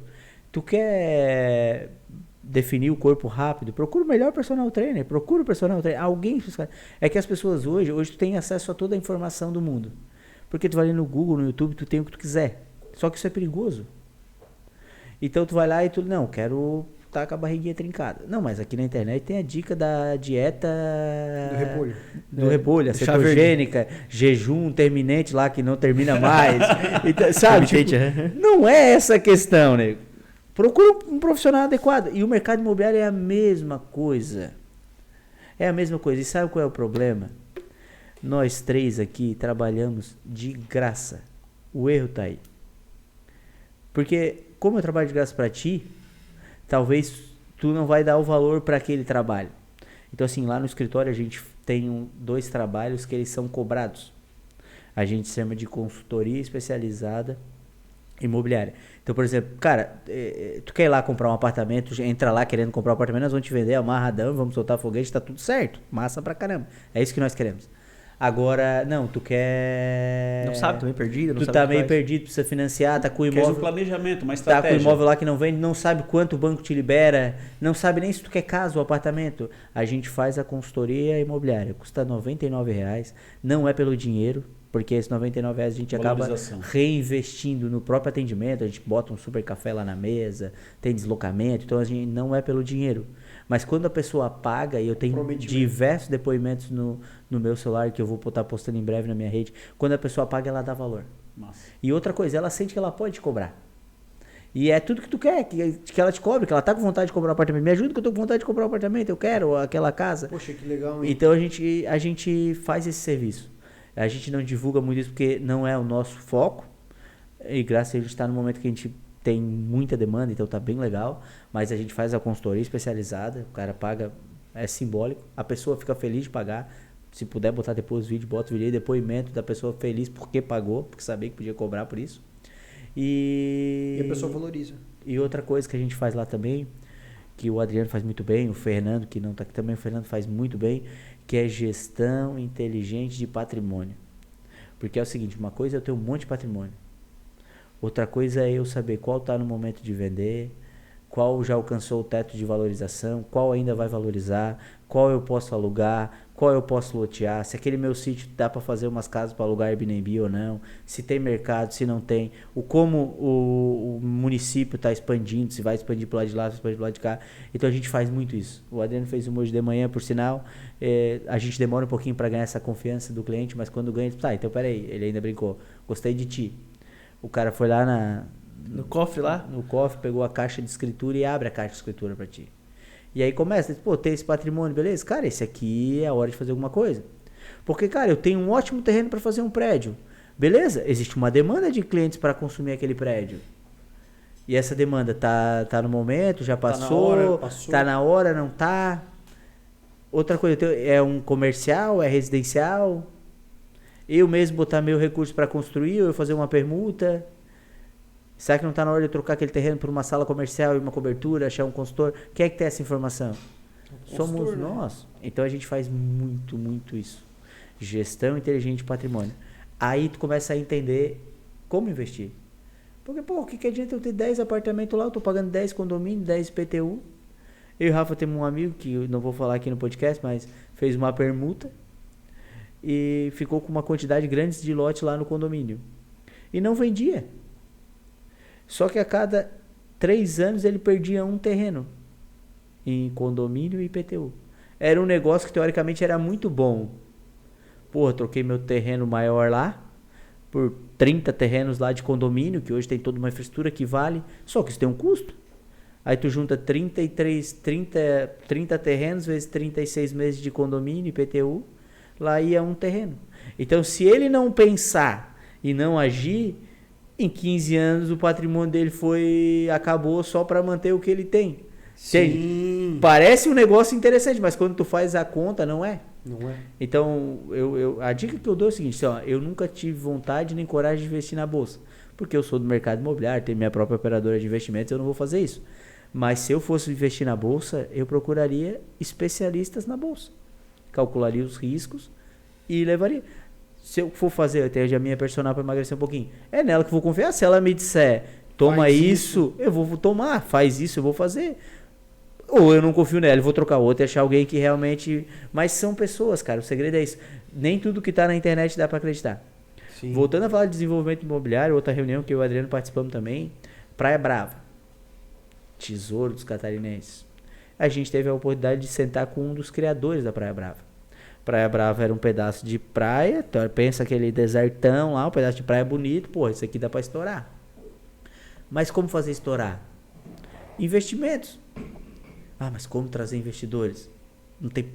Tu quer definir o corpo rápido, procura o melhor personal trainer, alguém... É que as pessoas hoje tu tem acesso a toda a informação do mundo. Porque tu vai ali no Google, no YouTube, tu tem o que tu quiser. Só que isso é perigoso. Então tu vai lá e tu, não, quero... tá com a barriguinha trincada. Não, mas aqui na internet tem a dica da dieta do repolho, a cetogênica, jejum terminante lá que não termina mais. Então, sabe, tipo, não é essa a questão, né? Procura um profissional adequado. E o mercado imobiliário é a mesma coisa. É a mesma coisa. E sabe qual é o problema? Nós três aqui trabalhamos de graça. O erro tá aí. Porque como eu trabalho de graça para ti, talvez tu não vai dar o valor para aquele trabalho. Então assim, lá no escritório a gente tem 2 trabalhos que eles são cobrados. A gente chama de consultoria especializada imobiliária. Então, por exemplo, cara, tu quer ir lá comprar um apartamento, entra lá querendo comprar um apartamento, nós vamos te vender amarradão, vamos soltar foguete, tá tudo certo, massa pra caramba. É isso que nós queremos. Agora, não, tu quer... Não sabe, tô meio perdido, não Tu sabe tá o que meio faz. perdido, precisa financiar, tá com o Queres um imóvel... planejamento, uma Tá com o estratégia. imóvel lá que não vende, não sabe quanto o banco te libera, não sabe nem se tu quer casa ou apartamento. A gente faz a consultoria imobiliária, custa R$ 99,00, não é pelo dinheiro, porque esses R$ 99,00 a gente acaba Valorização. reinvestindo no próprio atendimento, a gente bota um super café lá na mesa, tem deslocamento, então a gente não é pelo dinheiro. Mas quando a pessoa paga, e eu tenho Comprometimento. diversos depoimentos no meu celular, que eu vou estar postando em breve na minha rede, quando a pessoa paga, ela dá valor. Massa. E outra coisa, ela sente que ela pode cobrar. E é tudo que tu quer, que ela te cobre, que ela tá com vontade de comprar um apartamento. Me ajuda que eu tô com vontade de comprar um apartamento, eu quero aquela casa. Poxa, que legal, hein? Então a gente faz esse serviço. A gente não divulga muito isso porque não é o nosso foco. E graças a Deus a gente está no momento que a gente tem muita demanda, então tá bem legal. Mas a gente faz a consultoria especializada, o cara paga, é simbólico. A pessoa fica feliz de pagar. Se puder botar depois o vídeo, bota o vídeo aí, depoimento da pessoa feliz porque pagou, porque sabia que podia cobrar por isso. E a pessoa valoriza. E outra coisa que a gente faz lá também, que o Adriano faz muito bem, o Fernando, que não está aqui também, o Fernando faz muito bem, que é gestão inteligente de patrimônio. Porque é o seguinte, uma coisa é eu ter um monte de patrimônio. Outra coisa é eu saber qual está no momento de vender, qual já alcançou o teto de valorização, qual ainda vai valorizar, qual eu posso alugar, qual eu posso lotear, se aquele meu sítio dá para fazer umas casas para alugar Airbnb ou não, se tem mercado, se não tem, como o município está expandindo, se vai expandir para o lado de lá, se vai expandir para o lado de cá. Então a gente faz muito isso. O Adriano fez um hoje de manhã, por sinal, a gente demora um pouquinho para ganhar essa confiança do cliente, mas quando ganha, tá, então peraí, ele ainda brincou, gostei de ti. O cara foi lá No cofre lá? no cofre, pegou a caixa de escritura e abre a caixa de escritura pra ti. E aí começa, pô, tem esse patrimônio, beleza? Cara, esse aqui é a hora de fazer alguma coisa. Porque, cara, eu tenho um ótimo terreno para fazer um prédio. Beleza? Existe uma demanda de clientes para consumir aquele prédio. E essa demanda tá no momento, já passou, tá na hora, não tá. Outra coisa, é um comercial, é residencial. Eu mesmo botar meu recurso para construir, ou eu fazer uma permuta. Será que não está na hora de eu trocar aquele terreno por uma sala comercial e uma cobertura, achar um consultor? Quem é que tem essa informação? Somos nós. Então a gente faz muito, muito isso. Gestão inteligente de patrimônio. Aí tu começa a entender como investir. Porque, pô, o que adianta eu ter 10 apartamentos lá? Eu tô pagando 10 condomínios, 10 PTU. Eu e o Rafa temos um amigo, que eu não vou falar aqui no podcast, mas fez uma permuta e ficou com uma quantidade grande de lote lá no condomínio. E não vendia. Só que a cada 3 anos ele perdia um terreno em condomínio e IPTU. Era um negócio que teoricamente era muito bom. Porra, troquei meu terreno maior lá por 30 terrenos lá de condomínio, que hoje tem toda uma infraestrutura que vale, só que isso tem um custo. Aí tu junta 30 terrenos vezes 36 meses de condomínio, IPTU, lá ia um terreno. Então, se ele não pensar e não agir, em 15 anos o patrimônio dele acabou só para manter o que ele tem. Sim. Parece um negócio interessante, mas quando tu faz a conta, não é. Não é? Então, a dica que eu dou é o seguinte, assim, ó, eu nunca tive vontade nem coragem de investir na bolsa, porque eu sou do mercado imobiliário, tenho minha própria operadora de investimentos, eu não vou fazer isso. Mas se eu fosse investir na bolsa, eu procuraria especialistas na bolsa, calcularia os riscos e levaria. Se eu for fazer, eu tenho a minha personal para emagrecer um pouquinho, é nela que eu vou confiar. Se ela me disser, toma isso, eu vou tomar, faz isso, eu vou fazer. Ou eu não confio nela, eu vou trocar outra e achar alguém que realmente... Mas são pessoas, cara, o segredo é isso. Nem tudo que tá na internet dá para acreditar. Sim. Voltando a falar de desenvolvimento imobiliário, outra reunião que eu e o Adriano participamos também, Praia Brava, Tesouro dos Catarinenses. A gente teve a oportunidade de sentar com um dos criadores da Praia Brava. Praia Brava era um pedaço de praia, então pensa aquele desertão lá, um pedaço de praia bonito, pô, isso aqui dá para estourar. Mas como fazer estourar? Investimentos. Ah, mas como trazer investidores? Não tem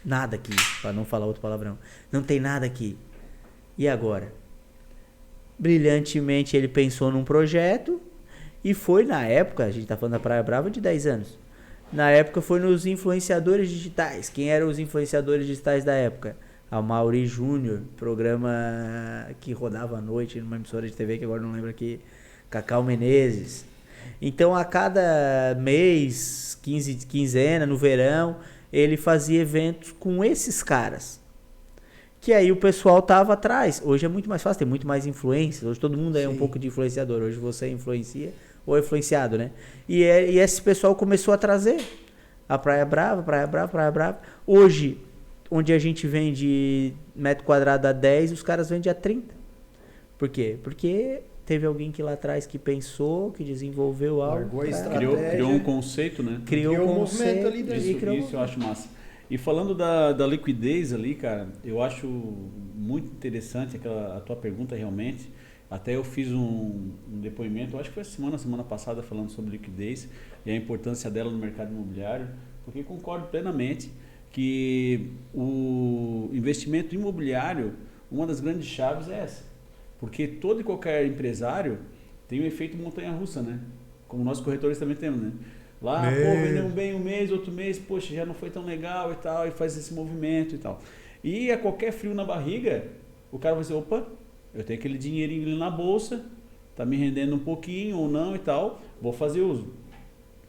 nada aqui, para não falar outro palavrão. Não tem nada aqui. E agora? Brilhantemente ele pensou num projeto e foi na época, a gente tá falando da Praia Brava de 10 anos. Na época foi nos influenciadores digitais. Quem eram os influenciadores digitais da época? A Mauri Júnior, programa que rodava à noite numa emissora de TV que agora não lembro aqui, Cacau Menezes. Então a cada mês, quinzena, no verão, ele fazia eventos com esses caras. que aí o pessoal tava atrás. Hoje é muito mais fácil, tem muito mais influência. Hoje todo mundo é um Sim. pouco de influenciador. Hoje você influencia ou é influenciado, né? E esse pessoal começou a trazer a Praia Brava, Praia Brava, Praia Brava. Hoje, onde a gente vende metro quadrado a 10, os caras vendem a 30. Por quê? Porque teve alguém que lá atrás que pensou, que desenvolveu algo. Largou a pra- estratégia. Criou um conceito, né? Criou Criou um um movimento conceito ali dentro. e criou Isso eu acho massa. E falando da liquidez ali, cara, eu acho muito interessante a tua pergunta realmente. Até eu fiz um depoimento, acho que foi semana passada, falando sobre liquidez e a importância dela no mercado imobiliário, porque concordo plenamente que o investimento imobiliário, uma das grandes chaves é essa. Porque todo e qualquer empresário tem o efeito montanha-russa, né? Como nós corretores também temos, né? Lá, pô, vendemos bem um mês, outro mês, poxa, já não foi tão legal e tal, e faz esse movimento e tal. E a qualquer frio na barriga, o cara vai dizer, opa, eu tenho aquele dinheirinho ali na bolsa, tá me rendendo um pouquinho ou não e tal, vou fazer uso.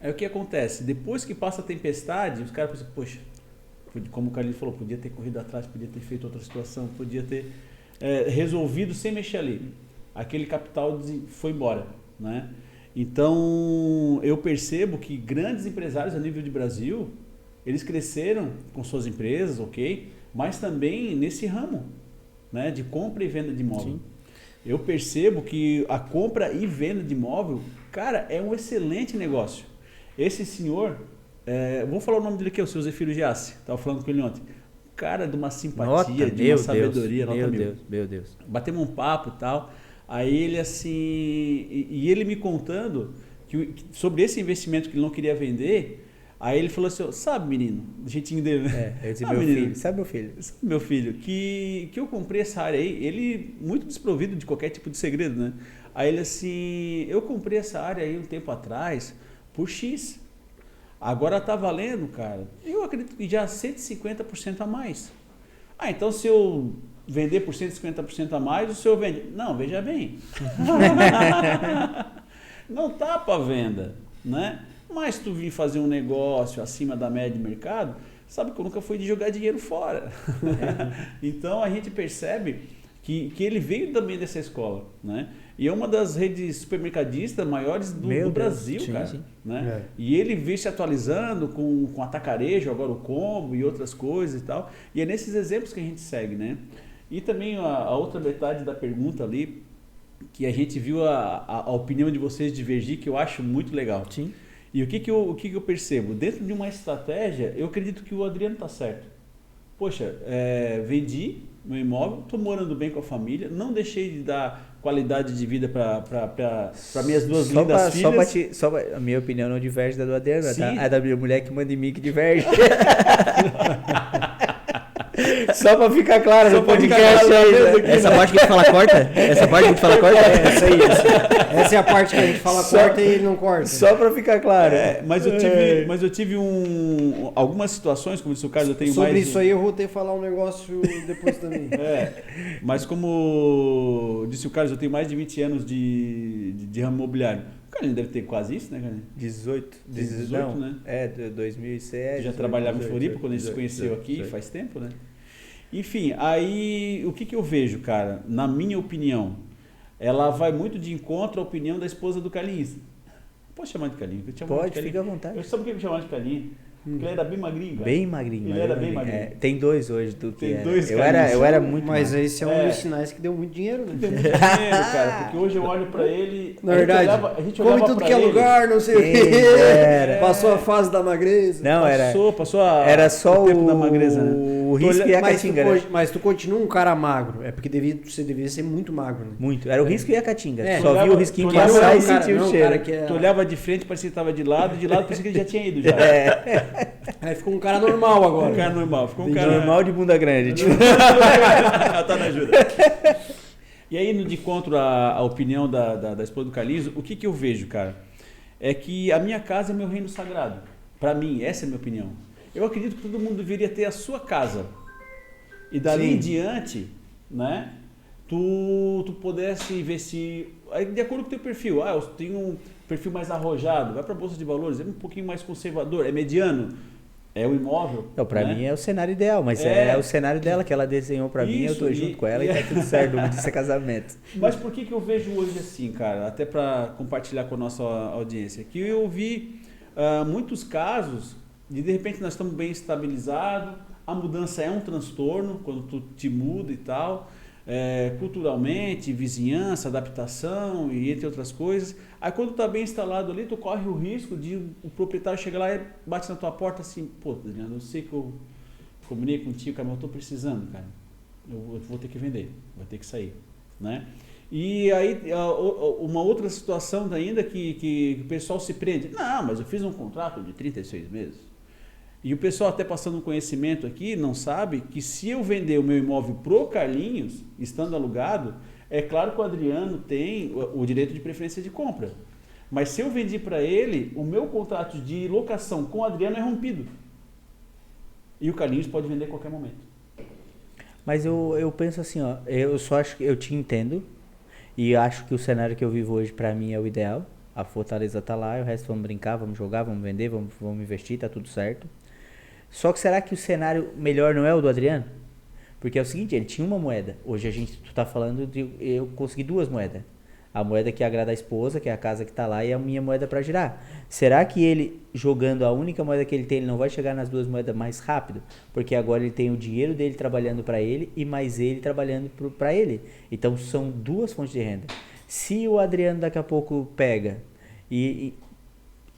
Aí o que acontece? Depois que passa a tempestade, os caras pensam, poxa, como o Carlinhos falou, podia ter corrido atrás, podia ter feito outra situação, podia ter resolvido sem mexer ali. Aquele capital foi embora, né? Então, eu percebo que grandes empresários a nível de Brasil, eles cresceram com suas empresas, ok? Mas também nesse ramo, né? De compra e venda de imóvel. Sim. Eu percebo que a compra e venda de imóvel, cara, é um excelente negócio. Esse senhor, vou falar o nome dele aqui, o seu Zefiro Giassi, estava falando com ele ontem. Cara, de uma simpatia, de uma sabedoria, nota mil. Meu Deus. Batemos um papo e tal. Aí ele assim, e ele me contando sobre esse investimento que ele não queria vender. Aí ele falou assim, sabe menino, do jeitinho dele, né? Eu disse, Sabe, meu menino, filho, sabe meu filho? sabe, meu filho, que eu comprei essa área aí, ele muito desprovido de qualquer tipo de segredo, né? Aí ele assim, eu comprei essa área aí um tempo atrás por X. Agora tá valendo, cara, eu acredito que já 150% a mais. Ah, então se eu vender por 150% a mais, o senhor vende? Não, veja bem. Não tá para venda, né? Mas tu vir fazer um negócio acima da média de mercado, sabe que eu nunca fui de jogar dinheiro fora. Então a gente percebe que ele veio também dessa escola, né? E é uma das redes supermercadistas maiores do Brasil, sim, cara. sim. Né? E ele veio se atualizando com atacarejo, agora o combo e outras coisas e tal. E é nesses exemplos que a gente segue, né? E também a outra metade da pergunta ali, que a gente viu a opinião de vocês divergir, que eu acho muito legal. Sim. E o que eu percebo? Dentro de uma estratégia, eu acredito que o Adriano está certo. Poxa, vendi meu imóvel, estou morando bem com a família, não deixei de dar qualidade de vida para minhas duas lindas filhas. A minha opinião não diverge da do Adriano, Sim. tá? A da minha mulher que manda em mim que diverge. Só pra ficar claro no podcast aí. Né? Essa parte que a gente fala corta? Essa parte que a gente fala corta? Essa aí. Essa é a parte que a gente fala corta e ele não corta. Só pra ficar claro. Mas eu tive algumas situações, como disse o Carlos, eu tenho Sobre mais... isso aí eu vou ter que falar um negócio depois também. Mas como disse o Carlos, eu tenho mais de 20 anos de ramo imobiliário. O Carlinhos deve ter quase isso, né, Carlinhos? 18, não, né? 2007. Tu já trabalhava em Floripa quando a gente se conheceu aqui, faz tempo, né? Enfim, aí o que eu vejo, cara? Na minha opinião, ela vai muito de encontro à opinião da esposa do Carlinhos. Posso chamar de Carlinhos? Pode, fica à vontade. Eu sabe por que me chamaram de Carlinhos? Porque ele era bem magrinho, cara. Bem magrinho. Ele era bem magrinho. Tem dois hoje do que Tem era. dois eu Carlinhos. era muito Mas magro. esse é um dos sinais que deu muito dinheiro, né? Tem muito dinheiro, cara, porque hoje eu olho pra ele... Na verdade, a gente come olhava tudo pra que é ele, lugar, não sei o Quem quê. dera. Passou a fase da magreza. Não, Passou era só o tempo da magreza, né? o risco e a caatinga, né? Mas tu continua um cara magro. É porque você deveria ser muito magro, né? Muito. Era o risco e a caatinga. É. Só Tu via o olhava- risquinho tu olhava passar e um cara- sentia não, o um cheiro. cara que é- Tu olhava de frente, parecia que estava de lado parecia que ele já tinha ido já. Aí ficou um cara normal agora. Um cara normal, ficou um Bem cara... normal de bunda grande. Tipo. Tá na ajuda. E aí, no de encontro à opinião da esposa do Carlinhos, o que eu vejo, cara? É que a minha casa é meu reino sagrado. Pra mim, essa é a minha opinião. Eu acredito que todo mundo deveria ter a sua casa. E dali Sim. em diante, né? Tu pudesse ver se... aí, de acordo com o teu perfil. Eu tenho um perfil mais arrojado. Vai pra Bolsa de Valores. É um pouquinho mais conservador. É mediano. É o imóvel. Não, pra né? mim é o cenário ideal, mas é o cenário dela que ela desenhou pra mim, eu tô Isso, junto com ela e tá tudo certo, não disse casamento. Mas por que eu vejo hoje assim, cara? Até para compartilhar com a nossa audiência. Que eu vi muitos casos de repente nós estamos bem estabilizados, a mudança é um transtorno quando tu te muda e tal, culturalmente, vizinhança, adaptação e entre outras coisas. Aí quando tu tá bem instalado ali, tu corre o risco de o proprietário chegar lá e bate na tua porta assim, pô, Adriano, eu sei que eu combinei contigo, cara, mas eu tô precisando, cara. Eu vou ter que vender, vou ter que sair, né? E aí, uma outra situação ainda que o pessoal se prende. Não, mas eu fiz um contrato de 36 meses. E o pessoal até passando um conhecimento aqui, não sabe que se eu vender o meu imóvel pro Carlinhos, estando alugado, é claro que o Adriano tem o direito de preferência de compra. Mas se eu vendi para ele, o meu contrato de locação com o Adriano é rompido. E o Carlinhos pode vender a qualquer momento. Mas eu penso assim, ó, eu só acho que eu te entendo e acho que o cenário que eu vivo hoje pra mim é o ideal. A Fortaleza tá lá, e o resto vamos brincar, vamos jogar, vamos vender, vamos investir, tá tudo certo. Só que será que o cenário melhor não é o do Adriano? Porque é o seguinte, ele tinha uma moeda. Hoje tu tá falando de eu consegui 2 moedas. A moeda que agrada a esposa, que é a casa que tá lá, e a minha moeda para girar. Será que ele, jogando a única moeda que ele tem, ele não vai chegar nas 2 moedas mais rápido? Porque agora ele tem o dinheiro dele trabalhando para ele e mais ele trabalhando para ele. Então são 2 fontes de renda. Se o Adriano daqui a pouco pega e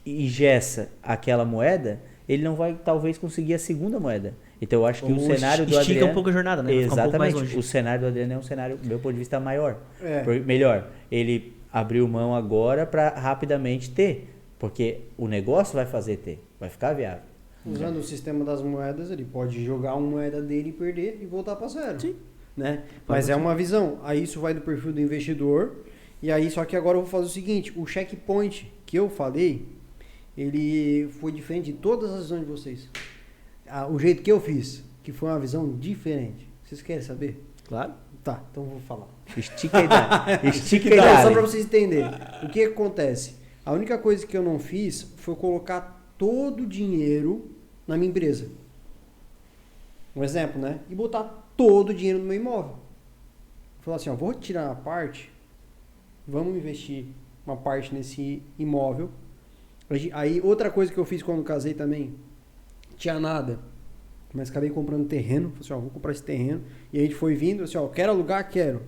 ingessa aquela moeda, ele não vai talvez conseguir a segunda moeda. Então eu acho que o cenário do Adriano... Estica um pouco a jornada, né? Vai ficar um pouco mais Exatamente. longe. O cenário do Adriano é um cenário, do meu ponto de vista, maior. É. Melhor. Ele abriu mão agora para rapidamente ter. Porque o negócio vai fazer ter. Vai ficar viável. Usando o sistema das moedas, ele pode jogar uma moeda dele e perder e voltar para zero. Sim. Né? Mas é uma visão. Aí isso vai do perfil do investidor. E aí, só que agora eu vou fazer o seguinte. O checkpoint que eu falei, ele foi diferente de todas as visões de vocês. O jeito que eu fiz, que foi uma visão diferente. Vocês querem saber? Claro. Tá, então eu vou falar. Estica e dá. Estica e Então, dá. só para vocês entenderem. O que acontece? A única coisa que eu não fiz foi colocar todo o dinheiro na minha empresa. Um exemplo, né? E botar todo o dinheiro no meu imóvel. Falar assim, ó, vou tirar uma parte, vamos investir uma parte nesse imóvel. Aí, outra coisa que eu fiz quando casei também, tinha nada, mas acabei comprando terreno. Falei assim, ó, vou comprar esse terreno. E a gente foi vindo, assim, ó, quero alugar, quero.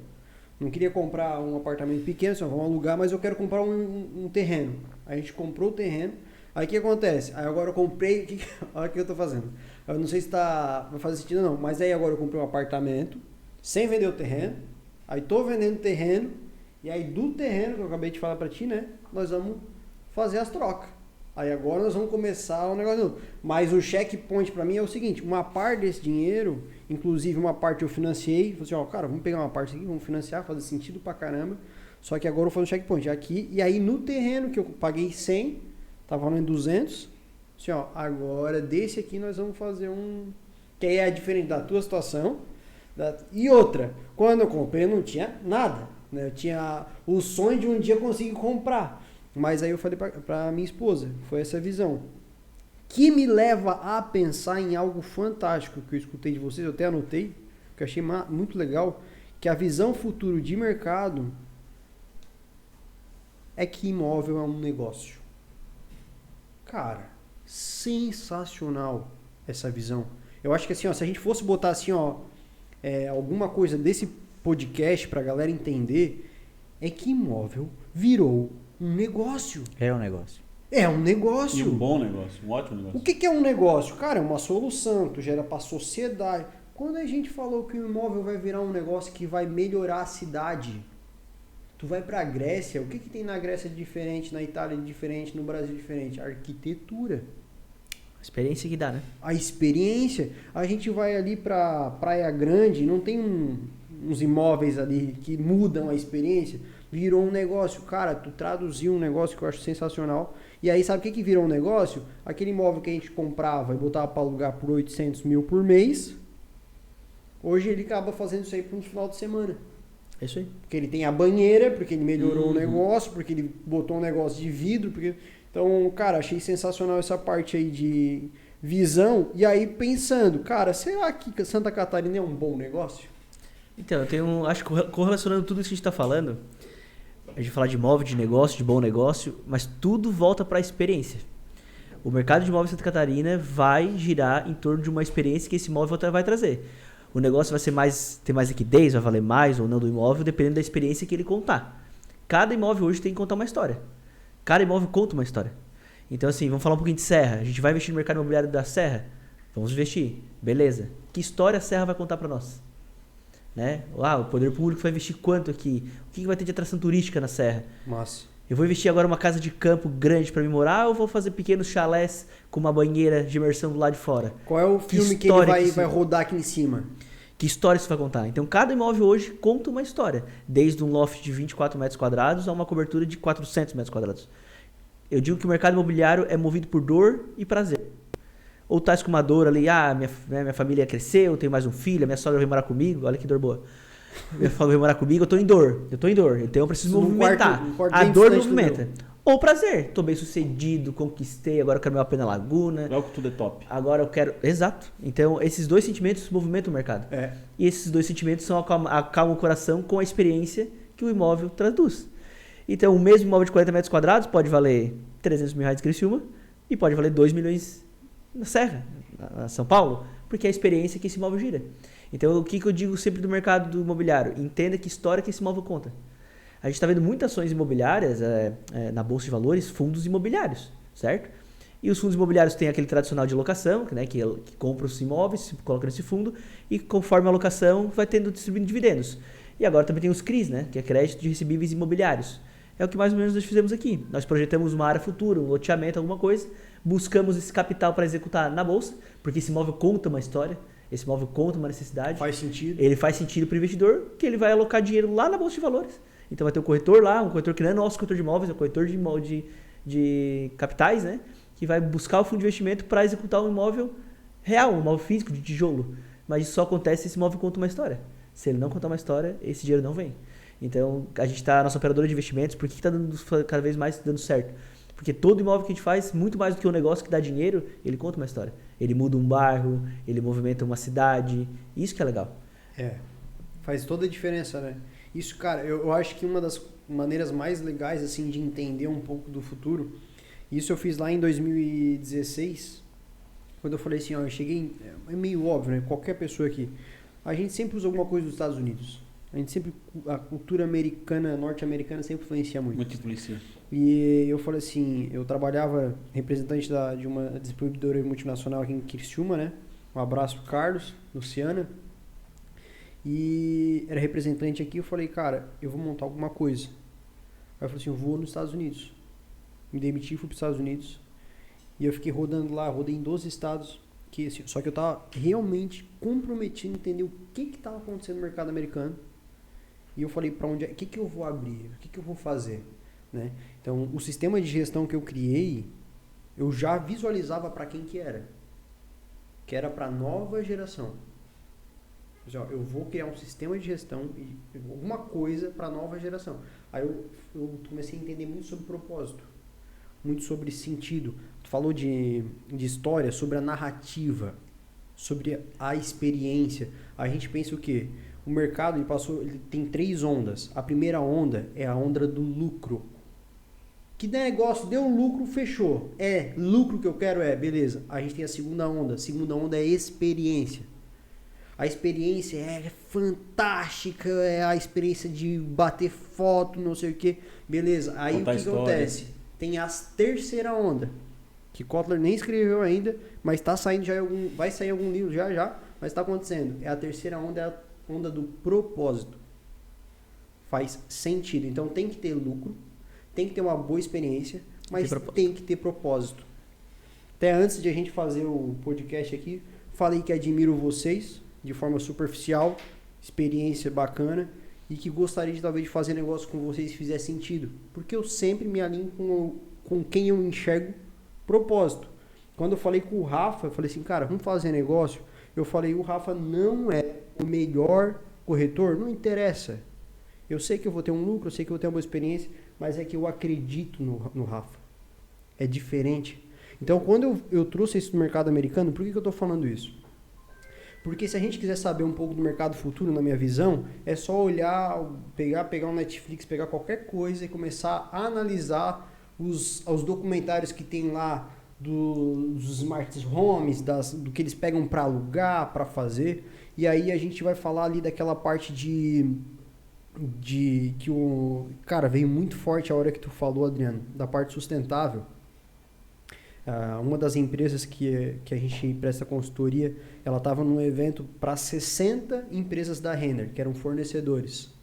Não queria comprar um apartamento pequeno, assim, ó, vamos alugar, mas eu quero comprar um terreno. Aí a gente comprou o terreno. Aí o que acontece? Aí agora eu comprei, olha o que eu tô fazendo. Eu não sei se vai fazer sentido ou não, mas aí agora eu comprei um apartamento, sem vender o terreno. Aí tô vendendo o terreno, e aí do terreno, que eu acabei de falar pra ti, né, nós vamos fazer as trocas. Aí agora nós vamos começar um negócio novo. Mas o checkpoint pra mim é o seguinte, uma parte desse dinheiro, inclusive uma parte eu financiei, falei assim, ó, cara, vamos pegar uma parte aqui, vamos financiar, fazer sentido pra caramba. Só que agora eu faço o checkpoint aqui, e aí no terreno que eu paguei 100, tava valendo 200, assim, ó, agora desse aqui nós vamos fazer que aí é diferente da tua situação. E outra, quando eu comprei eu não tinha nada, né? Eu tinha o sonho de um dia conseguir comprar. Mas aí eu falei pra minha esposa, foi essa visão. Que me leva a pensar em algo fantástico que eu escutei de vocês, eu até anotei, que eu achei muito legal, que a visão futuro de mercado é que imóvel é um negócio. Cara, sensacional essa visão. Eu acho que assim, ó, se a gente fosse botar assim, ó, alguma coisa desse podcast pra galera entender, é que imóvel virou um negócio. É um negócio. É um negócio. E um bom negócio, um ótimo negócio. O que é um negócio? Cara, é uma solução, tu gera pra sociedade. Quando a gente falou que o imóvel vai virar um negócio que vai melhorar a cidade, tu vai pra Grécia, o que tem na Grécia de diferente, na Itália de diferente, no Brasil de diferente? Arquitetura. A experiência que dá, né? A experiência. A gente vai ali pra Praia Grande, não tem uns imóveis ali que mudam a experiência. Virou um negócio. Cara, tu traduziu um negócio que eu acho sensacional. E aí, sabe o que virou um negócio? Aquele imóvel que a gente comprava e botava para alugar por 800 mil por mês, hoje ele acaba fazendo isso aí por um final de semana. É isso aí. Porque ele tem a banheira, porque ele melhorou o negócio, porque ele botou um negócio de vidro. Então, cara, achei sensacional essa parte aí de visão, e aí pensando, cara, será que Santa Catarina é um bom negócio? Então, acho que correlacionando tudo isso que a gente está falando, a gente fala de imóvel, de negócio, de bom negócio, mas tudo volta para a experiência. O mercado de imóveis em Santa Catarina vai girar em torno de uma experiência que esse imóvel vai trazer. O negócio vai ser ter mais liquidez, vai valer mais ou não do imóvel, dependendo da experiência que ele contar. Cada imóvel hoje tem que contar uma história. Cada imóvel conta uma história. Então, assim, vamos falar um pouquinho de Serra. A gente vai investir no mercado imobiliário da Serra? Vamos investir. Beleza. Que história a Serra vai contar para nós? Né? O poder público vai investir quanto aqui? O que vai ter de atração turística na Serra? Massa. Eu vou investir agora uma casa de campo grande para me morar ou vou fazer pequenos chalés com uma banheira de imersão do lado de fora? Qual é o filme que ele vai rodar aqui em cima? Que história isso vai contar? Então, cada imóvel hoje conta uma história. Desde um loft de 24 metros quadrados a uma cobertura de 400 metros quadrados. Eu digo que o mercado imobiliário é movido por dor e prazer. Ou tá com uma dor ali, minha família cresceu, eu tenho mais um filho, minha sogra veio morar comigo, olha que dor boa. Minha sogra veio morar comigo, eu tô em dor, então eu preciso movimentar. A dor movimenta. Ou prazer, tô bem sucedido, conquistei, agora eu quero meu pé na laguna. Logo tudo é top. Agora eu quero... Exato. Então, esses dois sentimentos movimentam o mercado. E esses dois sentimentos são acalmam o coração com a experiência que o imóvel traduz. Então, o mesmo imóvel de 40 metros quadrados pode valer 300 mil reais em Criciúma e pode valer 2 milhões na Serra, na São Paulo, porque é a experiência que esse imóvel gira. Então, o que eu digo sempre do mercado do imobiliário? Entenda que história que esse imóvel conta. A gente está vendo muitas ações imobiliárias na Bolsa de Valores, fundos imobiliários, certo? E os fundos imobiliários têm aquele tradicional de locação, né, que compra os imóveis, coloca nesse fundo, e conforme a locação vai distribuindo dividendos. E agora também tem os CRIs, né, que é crédito de recebíveis imobiliários. É o que mais ou menos nós fizemos aqui. Nós projetamos uma área futura, um loteamento, alguma coisa, buscamos esse capital para executar na Bolsa, porque esse imóvel conta uma história, esse imóvel conta uma necessidade. Faz sentido. Ele faz sentido para o investidor, que ele vai alocar dinheiro lá na Bolsa de Valores. Então vai ter um corretor lá, um corretor que não é nosso corretor de imóveis, é um corretor de capitais, né? Que vai buscar o fundo de investimento para executar um imóvel real, um imóvel físico, de tijolo. Mas isso só acontece se esse imóvel conta uma história. Se ele não contar uma história, esse dinheiro não vem. Então, a gente está, nossa operadora de investimentos, por que está cada vez mais dando certo? Porque todo imóvel que a gente faz, muito mais do que um negócio que dá dinheiro, ele conta uma história. Ele muda um bairro, ele movimenta uma cidade. Isso que é legal. Faz toda a diferença, né? Isso, cara, eu acho que uma das maneiras mais legais, assim, de entender um pouco do futuro, isso eu fiz lá em 2016, quando eu falei assim, eu cheguei, é meio óbvio, né? Qualquer pessoa aqui, a gente sempre usa alguma coisa dos Estados Unidos. A cultura americana, norte-americana sempre influencia muito. Muito influencia. E eu falei assim, eu trabalhava representante de uma distribuidora multinacional aqui em Criciúma, né? Um abraço pro Carlos, Luciana. E era representante aqui, eu falei, cara, eu vou montar alguma coisa. Aí eu falei assim, eu vou nos Estados Unidos. Me demiti, fui para os Estados Unidos. E eu fiquei rodando lá, rodei em 12 estados. Só que eu tava realmente comprometido em entender o que estava acontecendo no mercado americano. E eu falei, para onde o que eu vou abrir? O que eu vou fazer? Né? Então, o sistema de gestão que eu criei, eu já visualizava para quem que era. Que era para a nova geração. Eu vou criar um sistema de gestão, alguma coisa para a nova geração. Aí eu comecei a entender muito sobre propósito, muito sobre sentido. Tu falou de história, sobre a narrativa, sobre a experiência. A gente pensa o quê? O mercado ele tem 3 ondas. A primeira onda é a onda do lucro. Que negócio, deu lucro, fechou. É lucro que eu quero, beleza. A gente tem a segunda onda. A segunda onda é experiência. A experiência é fantástica, é a experiência de bater foto, não sei o que. Beleza, aí o que acontece? Tem a terceira onda, que Kotler nem escreveu ainda, mas está saindo vai sair algum livro já, mas está acontecendo. É a terceira onda, é a onda do propósito. Faz sentido. Então tem que ter lucro, tem que ter uma boa experiência, mas tem que ter propósito. Até antes de a gente fazer o podcast aqui, falei que admiro vocês de forma superficial, experiência bacana, e que gostaria de talvez de fazer negócio com vocês se fizer sentido, porque eu sempre me alinho com quem eu enxergo propósito. Quando eu falei com o Rafa, eu falei assim, cara, vamos fazer negócio, eu falei, o Rafa não é o melhor corretor, não interessa, eu sei que eu vou ter um lucro, eu sei que eu vou ter uma boa experiência, mas é que eu acredito no Rafa, é diferente. Então, quando eu trouxe isso do mercado americano, por que eu estou falando isso? Porque se a gente quiser saber um pouco do mercado futuro, na minha visão, é só olhar, pegar um Netflix, pegar qualquer coisa e começar a analisar os documentários que tem lá dos smart homes, do que eles pegam para alugar, para fazer. E aí a gente vai falar ali daquela parte de que o... Cara, veio muito forte a hora que tu falou, Adriano, da parte sustentável. Uma das empresas que a gente presta consultoria, ela estava num evento para 60 empresas da Renner, que eram fornecedores.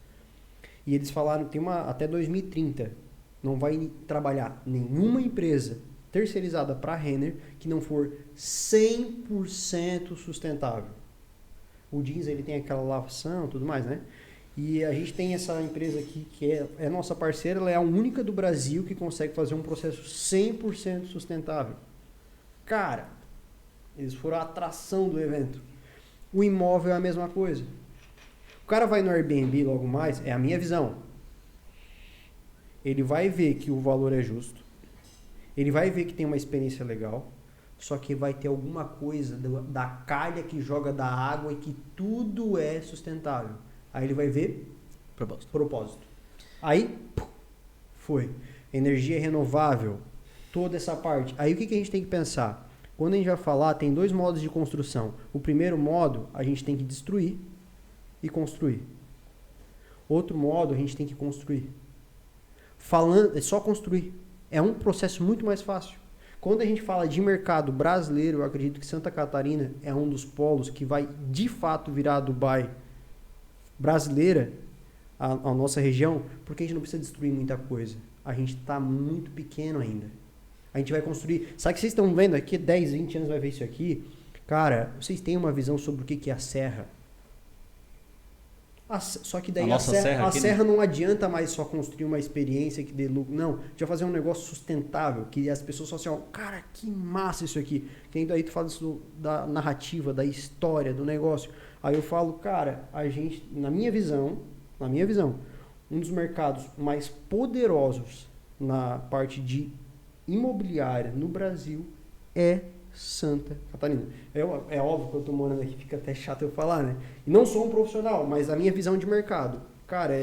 E eles falaram que até 2030 não vai trabalhar nenhuma empresa terceirizada para a Renner que não for 100% sustentável. O jeans, ele tem aquela lavação e tudo mais, né? E a gente tem essa empresa aqui que é nossa parceira, ela é a única do Brasil que consegue fazer um processo 100% sustentável. Cara, eles foram a atração do evento. O imóvel é a mesma coisa. O cara vai no Airbnb logo mais, é a minha visão. Ele vai ver que o valor é justo, ele vai ver que tem uma experiência legal, só que vai ter alguma coisa da calha que joga da água e que tudo é sustentável. Aí ele vai ver propósito. Aí, foi. Energia renovável, toda essa parte. Aí o que a gente tem que pensar? Quando a gente vai falar, tem 2 modos de construção. O primeiro modo, a gente tem que destruir e construir. Outro modo, a gente tem que construir. É só construir. É um processo muito mais fácil. Quando a gente fala de mercado brasileiro, eu acredito que Santa Catarina é um dos polos que vai, de fato, virar a Dubai brasileira, a nossa região, porque a gente não precisa destruir muita coisa. A gente está muito pequeno ainda. A gente vai construir... Sabe que vocês estão vendo aqui, 10, 20 anos vai ver isso aqui? Cara, vocês têm uma visão sobre o que é a serra? Só que daí a serra não adianta mais só construir uma experiência que dê lucro. Não, a gente vai fazer um negócio sustentável, que as pessoas só assim, ó, cara, que massa isso aqui. Que daí tu fala isso da narrativa, da história, do negócio. Aí eu falo, cara, a gente, na minha visão, um dos mercados mais poderosos na parte de imobiliária no Brasil é Santa Catarina. É óbvio que eu tô morando aqui, fica até chato eu falar, né? E não sou um profissional, mas a minha visão de mercado. Cara,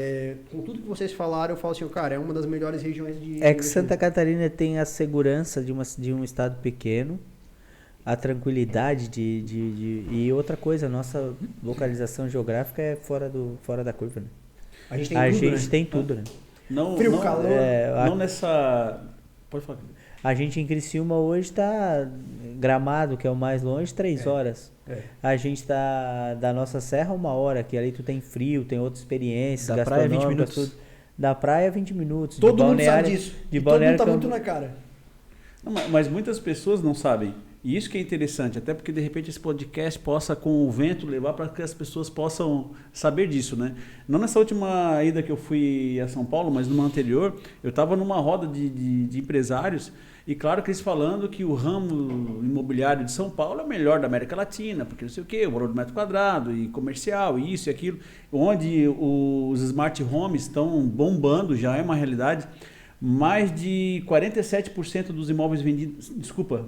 com tudo que vocês falaram, eu falo assim, cara, é uma das melhores regiões de... É que Santa Catarina tem a segurança de um estado pequeno, a tranquilidade e outra coisa, a nossa localização geográfica é fora da curva, né? A gente tem tudo, né? Frio, calor. Não nessa... Pode falar. A gente em Criciúma hoje está Gramado, que é o mais longe, 3 horas. A gente tá da nossa serra 1 hora, que ali tu tem frio, tem outras experiências, da praia 20 minutos. Tudo. Da praia 20 minutos. Todo mundo sabe disso. Todo mundo tá muito na cara. Não, mas muitas pessoas não sabem. E isso que é interessante, até porque de repente esse podcast possa, com o vento, levar para que as pessoas possam saber disso, né? Não nessa última ida que eu fui a São Paulo, mas numa anterior, eu estava numa roda de empresários e claro que eles falando que o ramo imobiliário de São Paulo é o melhor da América Latina, porque não sei o quê, o valor do metro quadrado e comercial, e isso e aquilo, onde os smart homes estão bombando, já é uma realidade. Mais de 47% dos imóveis vendidos,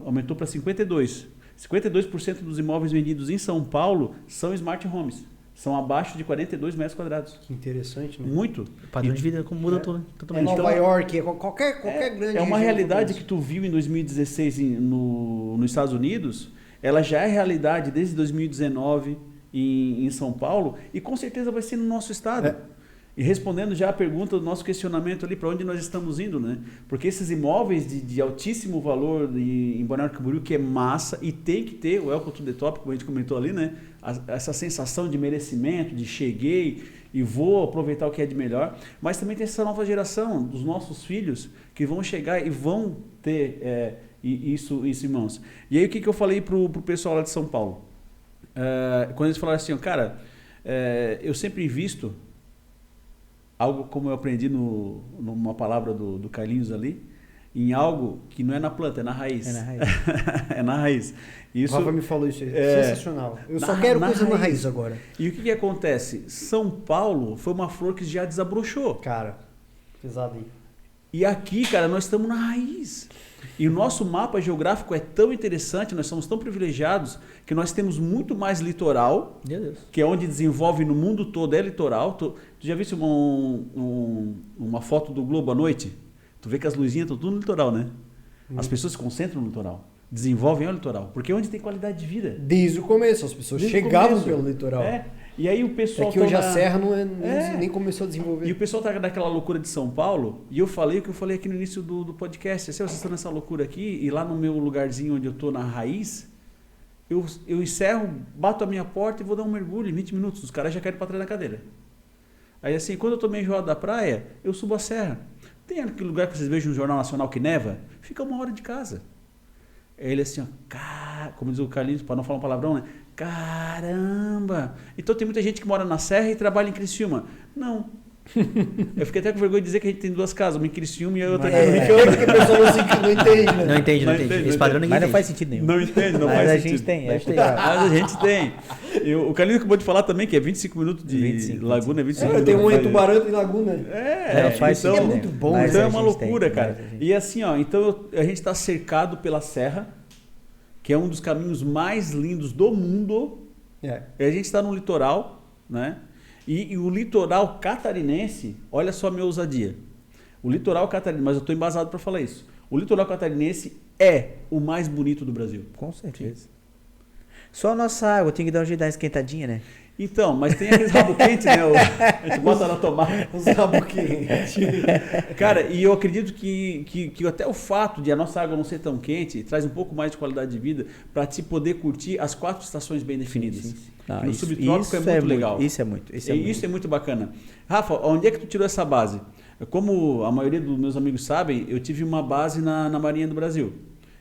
aumentou para 52%. 52% dos imóveis vendidos em São Paulo são smart homes. São abaixo de 42 metros quadrados. Que interessante, né? Muito. O padrão de vida muda totalmente. É Nova York, qualquer grande... É uma realidade que tu viu em 2016 nos Estados Unidos, ela já é realidade desde 2019 em São Paulo e com certeza vai ser no nosso estado. E respondendo já a pergunta do nosso questionamento ali, para onde nós estamos indo, né? Porque esses imóveis de altíssimo valor em Balneário Camboriú, que é massa, e tem que ter o welcome to the top, como a gente comentou ali, né? Essa sensação de merecimento, de cheguei e vou aproveitar o que é de melhor, mas também tem essa nova geração dos nossos filhos que vão chegar e vão ter isso em mãos. E aí o que eu falei pro pessoal lá de São Paulo? Quando eles falaram assim, cara, eu sempre invisto algo como eu aprendi numa palavra do Carlinhos ali, em algo que não é na planta, é na raiz. É na raiz. É na raiz. Isso, o Rafa me falou isso, sensacional. Eu só quero coisa na raiz agora. E o que acontece? São Paulo foi uma flor que já desabrochou. Cara, pesado aí. E aqui, cara, nós estamos na raiz. E o nosso mapa geográfico é tão interessante, nós somos tão privilegiados, que nós temos muito mais litoral, Meu Deus. que é onde desenvolve no mundo todo, é litoral. Tu já viste uma foto do Globo à noite? Tu vê que as luzinhas estão tudo no litoral, né? As pessoas se concentram no litoral, desenvolvem o litoral, porque é onde tem qualidade de vida. Desde o começo, as pessoas Desde o chegavam começo. pelo litoral. É. E aí o pessoal... É que hoje tá a na- Serra É. nem começou a desenvolver. E o pessoal tá naquela loucura de São Paulo, e eu falei o que eu falei aqui no início do podcast. Assim, vocês estão nessa loucura aqui, e lá no meu lugarzinho onde eu tô, na raiz, eu encerro, bato a minha porta e vou dar um mergulho em 20 minutos. Os caras já querem para trás da cadeira. Aí assim, quando eu tô meio enjoado da praia, eu subo a serra. Tem aquele lugar que vocês vejam no Jornal Nacional que neva? Fica 1 hora de casa. Ele assim, ó, como diz o Carlinhos, para não falar um palavrão, né? Caramba! Então tem muita gente que mora na Serra e trabalha em Criciúma. Não. Eu fiquei até com vergonha de dizer que a gente tem 2 casas, uma em Criciúma e a outra É que outra que a pessoa não entende, né? Não entende, não Não entende. entende, Esse não padrão entende. ninguém Mas não entende. faz sentido nenhum. Não entende, não Mas faz a sentido. gente tem, Mas a gente tem. O Carlinhos acabou de falar também que é 25 minutos de 25, Laguna, é 25 Eu minutos. tenho um em de- Tubarão e Laguna. É, Não faz então, sentido é muito nenhum. bom, Mas então a é uma gente tem, loucura, mas cara. a gente- E assim, ó, então a gente está cercado pela serra, que é um dos caminhos mais lindos do mundo. É. E a gente está no litoral, né? E o litoral catarinense, olha só a minha ousadia. O litoral catarinense, mas eu estou embasado para falar isso. O litoral catarinense é o mais bonito do Brasil. Com certeza. Só a nossa água, tem que dar um jeito de dar uma esquentadinha, né? Então, mas tem aqueles rabo quente, né? A gente bota na tomada. Os rabos quentes. Cara, e eu acredito que até o fato de a nossa água não ser tão quente traz um pouco mais de qualidade de vida para te poder curtir as 4 estações bem definidas. Não, no isso- subtrópico isso é muito legal. Isso é muito. Isso é muito bacana. Rafa, onde é que tu tirou essa base? Como a maioria dos meus amigos sabem, eu tive uma base na Marinha do Brasil.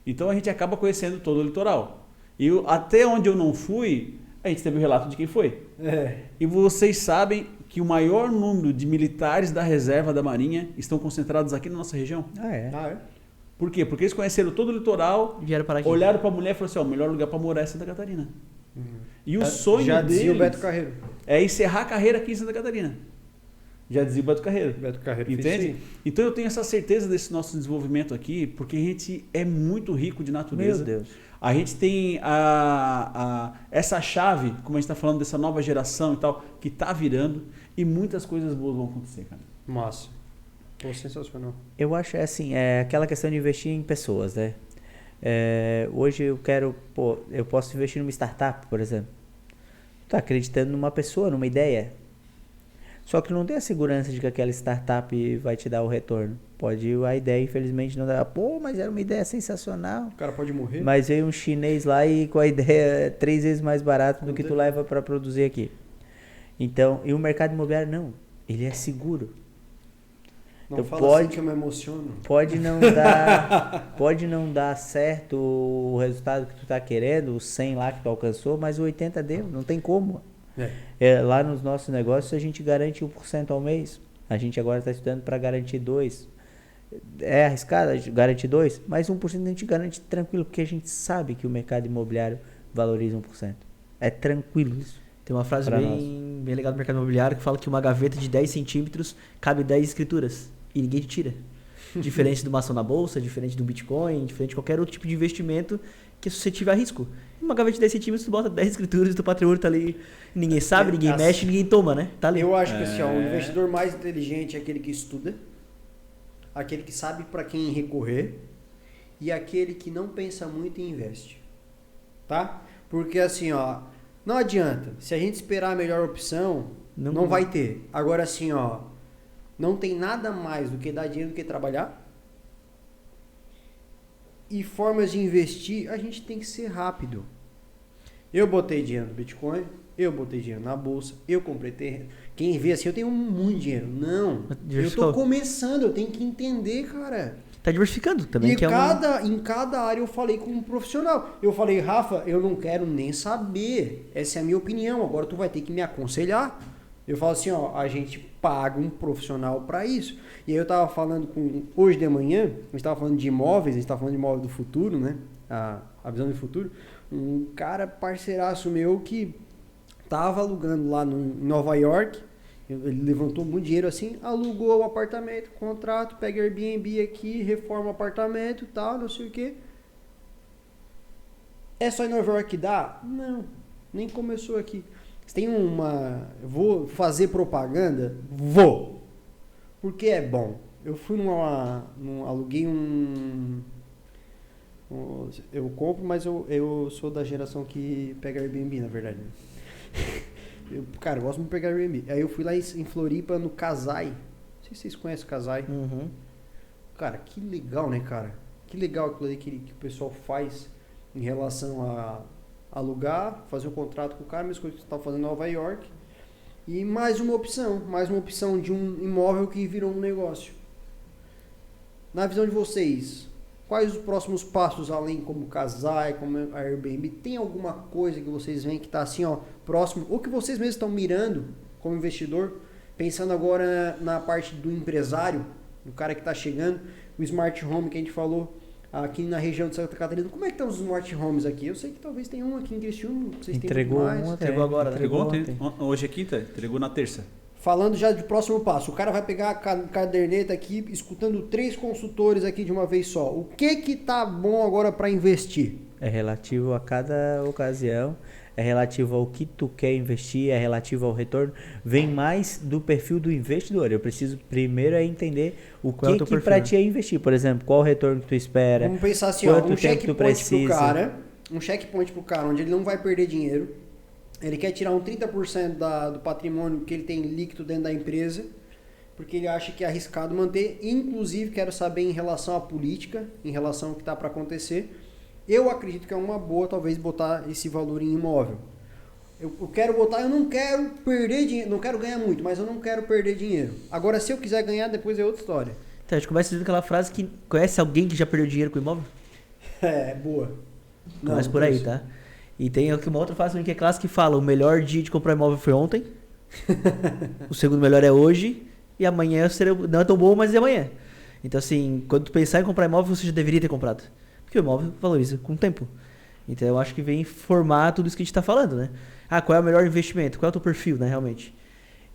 Então a gente acaba conhecendo todo o litoral. E até onde eu não fui, a gente teve o relato de quem foi. É. E vocês sabem que o maior número de militares da reserva da Marinha estão concentrados aqui na nossa região. Ah, é. Ah, é? Por quê? Porque eles conheceram todo o litoral, Vieram para aqui. olharam para a mulher e falaram assim, ó, o melhor lugar para morar é Santa Catarina. E o sonho Já dizia o deles Beto Carreiro. é encerrar a carreira aqui em Santa Catarina. Já dizia o Beto Carreiro. Beto Carreiro fez Entende? isso Então eu tenho essa certeza desse nosso desenvolvimento aqui, porque a gente é muito rico de natureza. Meu Deus. A gente tem essa chave, como a gente está falando dessa nova geração e tal, que está virando e muitas coisas boas vão acontecer, cara. aí. Massa. Pô, sensacional. Eu acho assim, é aquela questão de investir em pessoas, né? Hoje eu posso investir numa startup, por exemplo. Tá acreditando numa pessoa, numa ideia. Só que não tem a segurança de que aquela startup vai te dar o retorno. A ideia, infelizmente, não dá. Pô, mas era uma ideia sensacional. O cara pode morrer. Mas veio um chinês lá e com a ideia 3 vezes mais barata do que tu leva para produzir aqui. Então, e o mercado imobiliário não. Ele é seguro. Não então fala pode- assim que eu me emociono. Pode não dar certo o resultado que tu tá querendo, os 100 lá que tu alcançou, mas o 80 deu, não tem como. Lá nos nossos negócios a gente garante 1% ao mês. A gente agora está estudando para garantir 2%. É arriscado garantir 2%, mas 1% a gente garante tranquilo, porque a gente sabe que o mercado imobiliário valoriza 1%. É tranquilo isso. Tem uma frase Pra bem legal do mercado imobiliário que fala que uma gaveta de 10 centímetros cabe 10 escrituras e ninguém te tira. Diferente de uma ação na bolsa, diferente do Bitcoin, diferente de qualquer outro tipo de investimento que é suscetível a risco. Uma gaveta de 10 centímetros, tu bota 10 escrituras e teu patrimônio tá ali. Ninguém sabe, ninguém assim, mexe, ninguém toma, né? Tá ali. Eu acho que assim, ó, o investidor mais inteligente é aquele que estuda, aquele que sabe para quem recorrer e aquele que não pensa muito e investe. Tá? Porque assim, ó, não adianta. Se a gente esperar a melhor opção, não vai ter. Agora assim, ó, não tem nada mais do que dar dinheiro do que trabalhar. E formas de investir, a gente tem que ser rápido. Eu botei dinheiro no Bitcoin, eu botei dinheiro na bolsa, eu comprei terreno. Quem vê assim, eu tenho muito dinheiro. Não, eu Diversificou. tô começando, eu tenho que entender, cara. Tá diversificando também, E que é em cada área eu falei com um profissional. Eu falei, Rafa, eu não quero nem saber. Essa é a minha opinião, agora tu vai ter que me aconselhar. Eu falo assim, ó, a gente paga um profissional para isso. E aí eu tava falando hoje de manhã, a gente tava falando de imóveis, a gente tava falando de imóvel do futuro, né? A visão do futuro. Um cara parceiraço meu que tava alugando lá em Nova York. Ele levantou muito dinheiro assim, alugou o apartamento, contrato, pega Airbnb aqui, reforma o apartamento e tal, não sei o quê. É só em Nova York que dá? Não, nem começou aqui. Você tem uma... Vou fazer propaganda? Vou. Porque é bom. Eu fui aluguei eu compro, mas eu sou da geração que pega Airbnb, na verdade. Cara, eu gosto muito de pegar Airbnb. Aí eu fui lá em Floripa, no Casai. Não sei se vocês conhecem o Casai. Uhum. Cara, que legal, né, cara? Que legal aquilo ali que o pessoal faz em relação a alugar, fazer um contrato com o cara, mesma coisa que você estava fazendo em Nova York. E mais uma opção de um imóvel que virou um negócio. Na visão de vocês, quais os próximos passos além como Casai, como a Airbnb? Tem alguma coisa que vocês veem que está assim, ó, próximo, ou que vocês mesmos estão mirando como investidor, pensando agora na parte do empresário, do cara que está chegando, o Smart Home que a gente falou aqui na região de Santa Catarina. Como é que estão os Smart Homes aqui? Eu sei que talvez tenha um aqui em Criciúma, vocês Entregou têm mais. Entregou agora, né? Entregou ontem. Hoje é quinta? Entregou na terça. Falando já de próximo passo, o cara vai pegar a caderneta aqui, escutando 3 consultores aqui de uma vez só. O que tá bom agora para investir? É relativo a cada ocasião, é relativo ao que tu quer investir, é relativo ao retorno. Vem mais do perfil do investidor. Eu preciso primeiro entender o Qual é o teu que perfil, para né? ti é investir. Por exemplo, qual o retorno que tu espera? Vamos pensar assim, ó, Quanto um tempo tu checkpoint pro precisa? cara, onde ele não vai perder dinheiro. Ele quer tirar um 30% do patrimônio que ele tem líquido dentro da empresa, porque ele acha que é arriscado manter. Inclusive, quero saber em relação à política, em relação ao que está para acontecer. Eu acredito que é uma boa, talvez, botar esse valor em imóvel. Eu quero botar, eu não quero perder dinheiro, não quero ganhar muito, mas eu não quero perder dinheiro. Agora, se eu quiser ganhar, depois é outra história. Então, a gente começa dizendo aquela frase que conhece alguém que já perdeu dinheiro com imóvel? É, boa. Começa por aí, tá? E tem aqui uma outra frase também que é clássica que fala: o melhor dia de comprar imóvel foi ontem, o segundo melhor é hoje, e amanhã não é tão bom, mas é amanhã. Então, assim, quando tu pensar em comprar imóvel, você já deveria ter comprado. Porque o imóvel valoriza com o tempo. Então, eu acho que vem formar tudo isso que a gente está falando, né? Ah, qual é o melhor investimento? Qual é o teu perfil, né, realmente?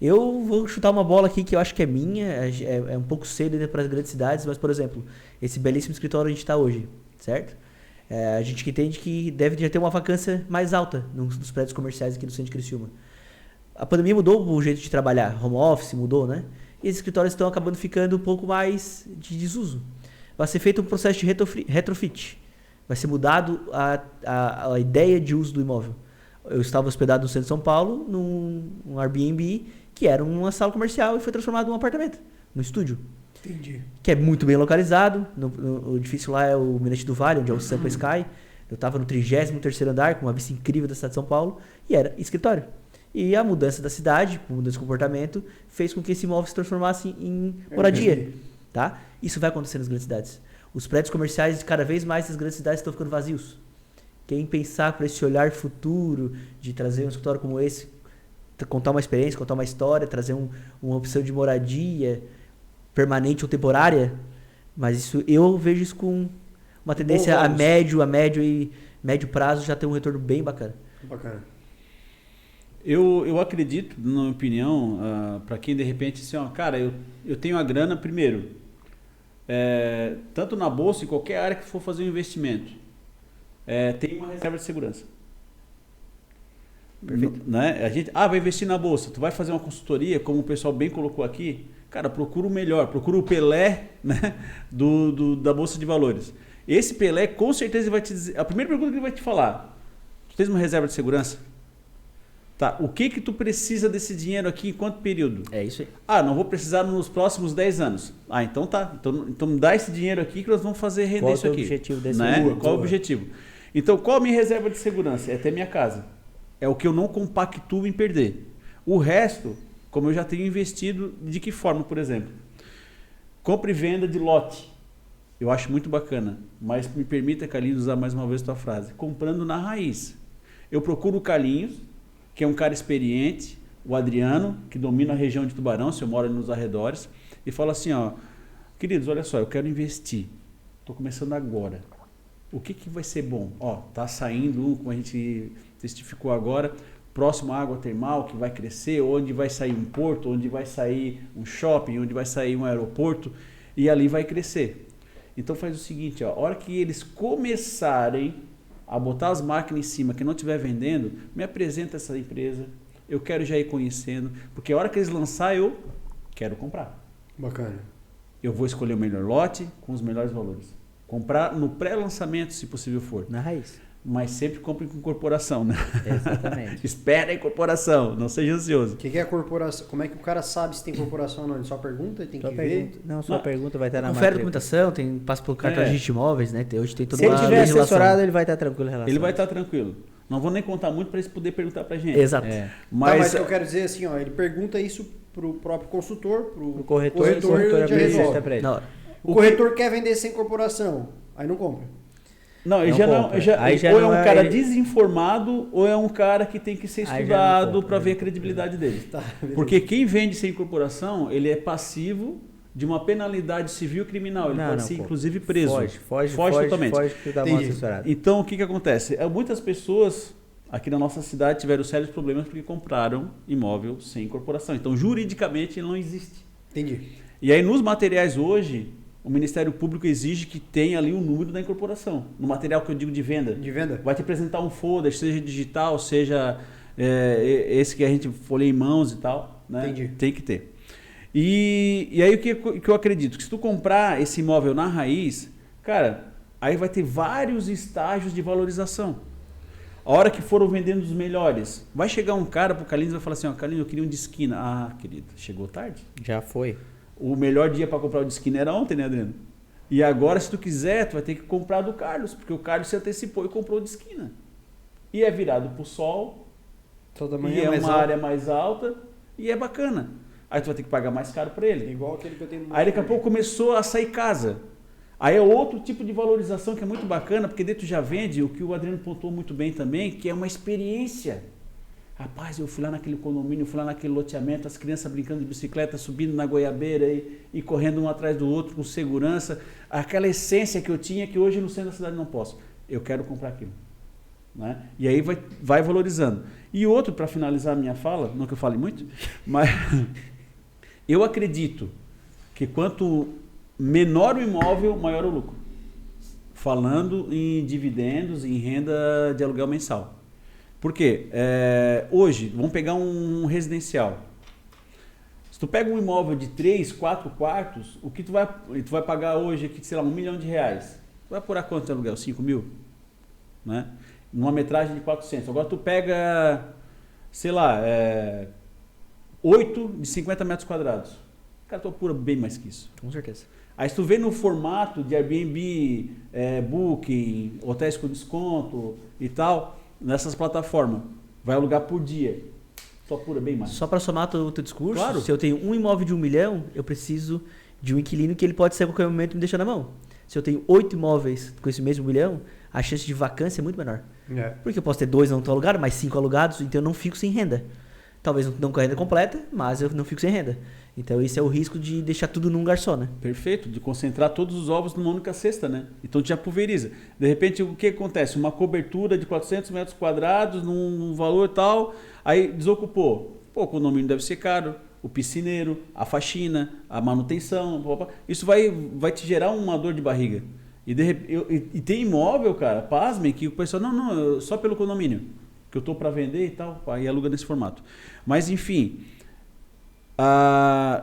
Eu vou chutar uma bola aqui que eu acho que é minha, é um pouco cedo ainda para as grandes cidades, mas, por exemplo, esse belíssimo escritório onde a gente está hoje, certo? A gente entende que deve já ter uma vacância mais alta nos prédios comerciais aqui do centro de Criciúma. A pandemia mudou o jeito de trabalhar, home office mudou, né? E esses escritórios estão acabando ficando um pouco mais de desuso. Vai ser feito um processo de retrofit. Vai ser mudado a ideia de uso do imóvel. Eu estava hospedado no centro de São Paulo, num Airbnb, que era uma sala comercial e foi transformado num apartamento, num estúdio. Entendi. Que é muito bem localizado. O edifício lá é o Mirante do Vale, onde é o Sampa Sky. Eu estava no 33º andar, com uma vista incrível da cidade de São Paulo, e era escritório. E a mudança da cidade, a mudança de comportamento, fez com que esse imóvel se transformasse em moradia. Tá? Isso vai acontecer nas grandes cidades. Os prédios comerciais, cada vez mais, das grandes cidades estão ficando vazios. Quem pensar para esse olhar futuro, de trazer um escritório como esse, contar uma experiência, contar uma história, trazer uma opção de moradia permanente ou temporária, mas isso eu vejo isso com uma tendência a médio prazo já ter um retorno bem bacana. Bacana. Eu acredito, na minha opinião, para quem de repente assim, ó, cara, eu tenho a grana primeiro, tanto na bolsa, em qualquer área que for fazer um investimento, tem uma reserva de segurança. Perfeito. Né? A gente, vai investir na bolsa, tu vai fazer uma consultoria, como o pessoal bem colocou aqui, cara, procura o melhor, procura o Pelé, né, da Bolsa de Valores. Esse Pelé, com certeza, vai te dizer, a primeira pergunta que ele vai te falar: tu tens uma reserva de segurança? Tá, o que tu precisa desse dinheiro aqui em quanto período? É isso aí. Não vou precisar nos próximos 10 anos. Então tá, então me dá esse dinheiro aqui que nós vamos fazer render Qual isso é o aqui. objetivo desse né? dinheiro? Qual é o objetivo? Então, qual a minha reserva de segurança? É ter minha casa. É o que eu não compactuo em perder. O resto, como eu já tenho investido, de que forma, por exemplo? Compra e venda de lote. Eu acho muito bacana, mas me permita, Carlinhos, usar mais uma vez a tua frase. Comprando na raiz. Eu procuro o Carlinhos, que é um cara experiente, o Adriano, que domina a região de Tubarão, se eu moro ali nos arredores, e falo assim, ó, queridos, olha só, eu quero investir. Estou começando agora. O que vai ser bom? Tá saindo, como a gente testificou agora, próximo à água termal que vai crescer, onde vai sair um porto, onde vai sair um shopping, onde vai sair um aeroporto, e ali vai crescer. Então faz o seguinte, ó, a hora que eles começarem a botar as máquinas em cima, que não estiver vendendo, me apresenta essa empresa, eu quero já ir conhecendo, porque a hora que eles lançar, eu quero comprar. Bacana. Eu vou escolher o melhor lote com os melhores valores. Comprar no pré-lançamento, se possível for. Na raiz. Mas sempre compre com corporação, né? Exatamente. Espera a incorporação, não seja ansioso. O que é a corporação? Como é que o cara sabe se tem corporação ou não? Ele só pergunta e tem Só que pergunta. ver? Não, sua pergunta vai estar na Confere a matrícula. documentação, passa pelo cartão É. de imóveis, né? Hoje tem toda Se ele uma tiver legislação. assessorado, ele vai estar tranquilo em relação Ele vai a isso. estar tranquilo. Não vou nem contar muito para eles poderem perguntar pra gente. Exato. É. Mas eu quero dizer assim, ó, ele pergunta isso pro próprio consultor, pro O corretor, corretor, o corretor já apresenta resolve. pra ele. Na hora. O corretor quer vender sem corporação, aí não compra. Não, ele Não já não, compra. já, Aí já ou é não um é cara ele- desinformado ou é um cara que tem que ser Aí já não estudado compra, para né? ver a credibilidade dele. Tá, beleza. Porque quem vende sem corporação, ele é passivo de uma penalidade civil e criminal. Ele Não, pode não, ser pô. inclusive preso. Foge totalmente. Foge que dá mal Entendi. assessorado. Então, o que acontece? Muitas pessoas aqui na nossa cidade tiveram sérios problemas porque compraram imóvel sem corporação. Então, juridicamente, ele não existe. Entendi. E aí, nos materiais hoje, o Ministério Público exige que tenha ali o número da incorporação. No material que eu digo de venda. De venda? Vai te apresentar um folder, seja digital, seja esse que a gente folheia em mãos e tal. Né? Entendi. Tem que ter. E aí o que eu acredito? Que se tu comprar esse imóvel na raiz, cara, aí vai ter vários estágios de valorização. A hora que foram vendendo os melhores, vai chegar um cara pro Carlinhos e vai falar assim, ó, Carlinhos, eu queria um de esquina. Ah, querido, chegou tarde. Já foi. O melhor dia para comprar o de esquina era ontem, né, Adriano? E agora, se tu quiser, tu vai ter que comprar do Carlos, porque o Carlos se antecipou e comprou o de esquina. E é virado pro sol, Toda e manhã é mais uma alto. área mais alta, e é bacana. Aí tu vai ter que pagar mais caro para É ele. igual aquele que eu tenho no Aí daqui a pouco começou a sair casa. Aí é outro tipo de valorização que é muito bacana, porque daí tu já vende o que o Adriano pontuou muito bem também, que é uma experiência. Rapaz, eu fui lá naquele condomínio, fui lá naquele loteamento, as crianças brincando de bicicleta, subindo na goiabeira e correndo um atrás do outro com segurança. Aquela essência que eu tinha que hoje no centro da cidade não posso. Eu quero comprar aquilo. Né? E aí vai valorizando. E outro, para finalizar a minha fala, não que eu fale muito, mas eu acredito que quanto menor o imóvel, maior o lucro. Falando em dividendos, em renda de aluguel mensal. Por quê? Hoje, vamos pegar um residencial. Se tu pega um imóvel de 3, 4 quartos, o que tu vai pagar hoje aqui, sei lá, R$1 milhão, tu vai apurar quanto de aluguel? 5 mil? Né? Numa metragem de 400. Agora tu pega, sei lá, 8 de 50 metros quadrados. Cara, tu apura bem mais que isso. Com certeza. Aí se tu vê no formato de Airbnb, Booking, hotéis com desconto e tal, nessas plataformas, vai alugar por dia. Tu apura bem mais. Só para somar o teu discurso, Claro. se eu tenho um imóvel de 1 milhão, eu preciso de um inquilino que ele pode sair a qualquer momento e me deixar na mão. Se eu tenho 8 imóveis com esse mesmo 1 milhão, a chance de vacância é muito menor. É. Porque eu posso ter 2 não estão alugados, mais 5 alugados, então eu não fico sem renda. Talvez não com a renda completa, mas eu não fico sem renda. Então esse é o risco de deixar tudo num lugar só, né? Perfeito, de concentrar todos os ovos numa única cesta, né? Então tu já pulveriza. De repente, o que acontece? Uma cobertura de 400 metros quadrados num valor tal, aí desocupou. Pô, o condomínio deve ser caro, o piscineiro, a faxina, a manutenção, isso vai te gerar uma dor de barriga. E tem imóvel, cara, pasmem, que o pessoal, não, só pelo condomínio, que eu tô para vender e tal, aí aluga nesse formato. Mas enfim,